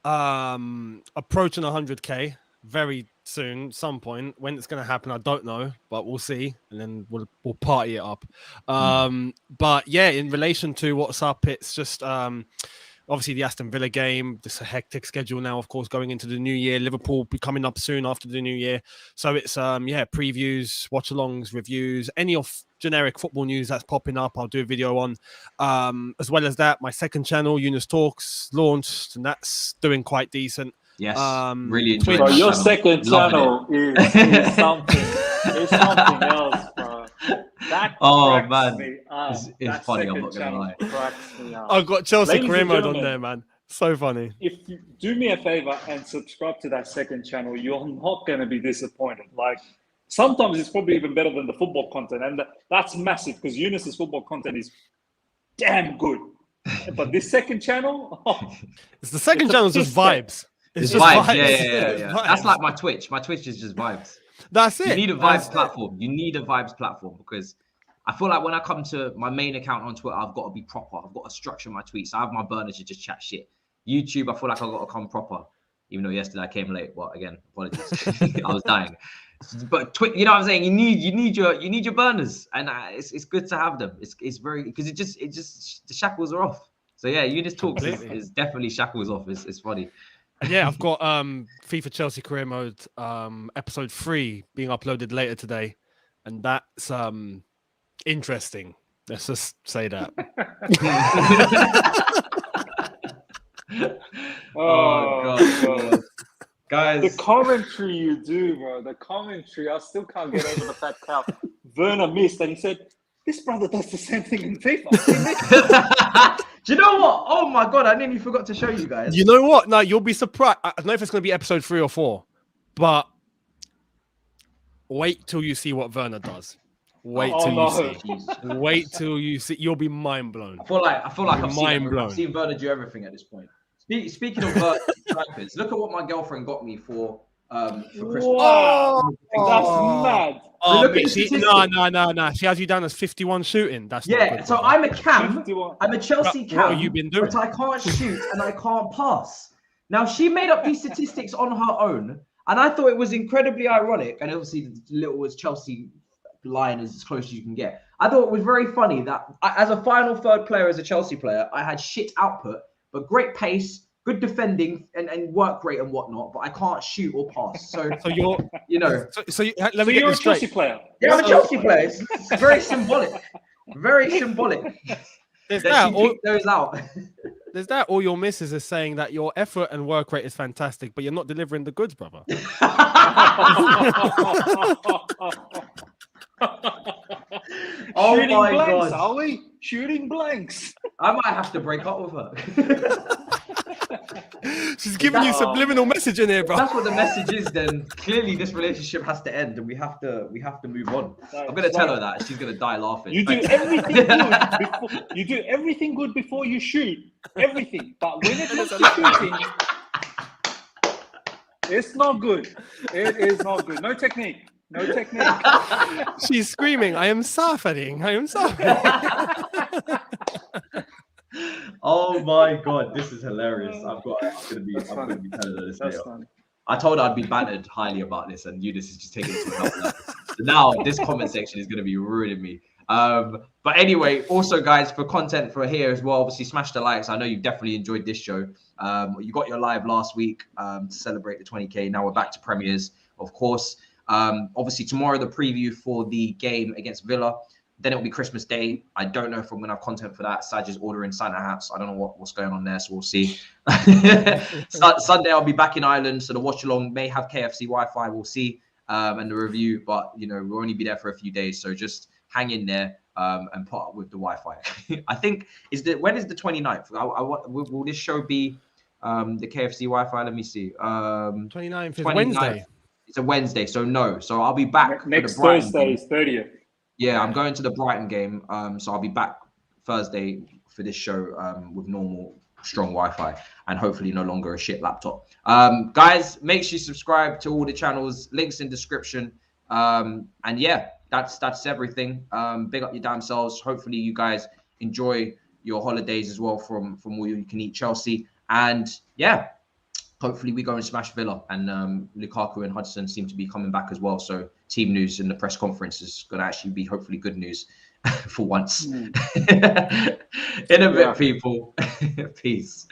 Approaching 100K very soon, some point. When it's going to happen, I don't know, but we'll see. And then we'll party it up. But yeah, in relation to what's up, it's just obviously the Aston Villa game. Just a hectic schedule now, of course, going into the new year. Liverpool be coming up soon after the new year. So it's previews, watch-alongs, reviews, any of generic football news that's popping up, I'll do a video on. As well as that, my second channel, Younes Talks, launched, and that's doing quite decent. Yes, really enjoyed it. Your second channel is something. It's something else, bro. That cracks me up. It's funny, I'm not gonna lie. Cracks me up. I've got Chelsea career mode on there, man. So funny. If you do me a favor and subscribe to that second channel, you're not gonna be disappointed. Like, sometimes it's probably even better than the football content, and that's massive because Younes' football content is damn good. But this second channel, the second channel is just vibes. It's just vibes. Yeah. That's like my Twitch. My Twitch is just vibes. That's it. You need a vibes platform. You need a vibes platform because I feel like when I come to my main account on Twitter, I've got to be proper. I've got to structure my tweets. I have my burners to just chat shit. YouTube, I feel like I've got to come proper. Even though yesterday I came late, but again, apologies. I was dying. But you know what I'm saying? You need your burners, and it's good to have them. It's very because it just the shackles are off. So yeah, Younes Talks is definitely shackles off. It's funny. Yeah, I've got FIFA Chelsea career mode episode 3 being uploaded later today, and that's interesting. Let's just say that. Oh God. Guys, the commentary you do, bro. The commentary, I still can't get over the fact how Werner missed, and he said, "This brother does the same thing in FIFA." Do you know what? Oh my God, I nearly forgot to show you guys. You know what? No, you'll be surprised. I don't know if it's going to be episode 3 or 4, but wait till you see what Werner does. Wait till you see. You'll be mind blown. I feel like I've seen Werner do everything at this point. Speaking of snipers, look at what my girlfriend got me for Christmas. Wow, that's mad. No. She has you down as 51 shooting. That's good, so I'm a cam. 51. I'm a Chelsea cam. What have you been doing? But I can't shoot and I can't pass. Now she made up these statistics on her own, and I thought it was incredibly ironic. And obviously, the little as Chelsea line is as close as you can get. I thought it was very funny that as a final third player, as a Chelsea player, I had shit output, but great pace, good defending, and work rate and whatnot, but I can't shoot or pass. So you're, let me get this straight. Chelsea player. Yeah, I'm a Chelsea player. It's very symbolic. Very symbolic. There's that. Those out. There's that. All your missus is saying that your effort and work rate is fantastic, but you're not delivering the goods, brother. Oh shooting my blanks, God. Are we? Shooting blanks. I might have to break up with her. She's giving you subliminal message in here, bro. That's what the message is. Then clearly this relationship has to end, and we have to move on. I'm gonna tell her that. She's gonna die laughing. You do everything good before you do everything good before you shoot everything, but when it comes to shooting, it's not good. It is not good. No technique. No technique. She's screaming, I am suffering. Oh my God, this is hilarious. I'm gonna be telling her this later. I told her I'd be bantered highly about this, and Younes is just taking it to health. So now this comment section is gonna be ruining me. But anyway, also guys, for content for here as well, obviously smash the likes. I know you definitely enjoyed this show. You got your live last week to celebrate the 20K. Now we're back to premieres, of course. Obviously tomorrow the preview for the game against Villa. Then it'll be Christmas Day. I don't know if I'm gonna have content for that. Saj is ordering Santa hats. I don't know what's going on there, so we'll see. Sunday I'll be back in Ireland, so the watch along may have KFC Wi-Fi. We'll see, and the review. But we'll only be there for a few days, so just hang in there. and put up with the Wi-Fi. I think when is the 29th? Will this show be the KFC Wi-Fi? Let me see. 29th is Wednesday. It's a Wednesday, so no. So I'll be back next for the Brighton Thursday game. is 30th. Yeah, I'm going to the Brighton game. So I'll be back Thursday for this show with normal strong Wi-Fi and hopefully no longer a shit laptop. Guys, make sure you subscribe to all the channels. Links in description. And yeah, that's everything. Big up your damn selves. Hopefully you guys enjoy your holidays as well from all you can eat Chelsea. And yeah, hopefully we go and smash Villa. And Lukaku and Hudson seem to be coming back as well. So team news in the press conference is going to actually be hopefully good news for once. In a bit, people. Peace.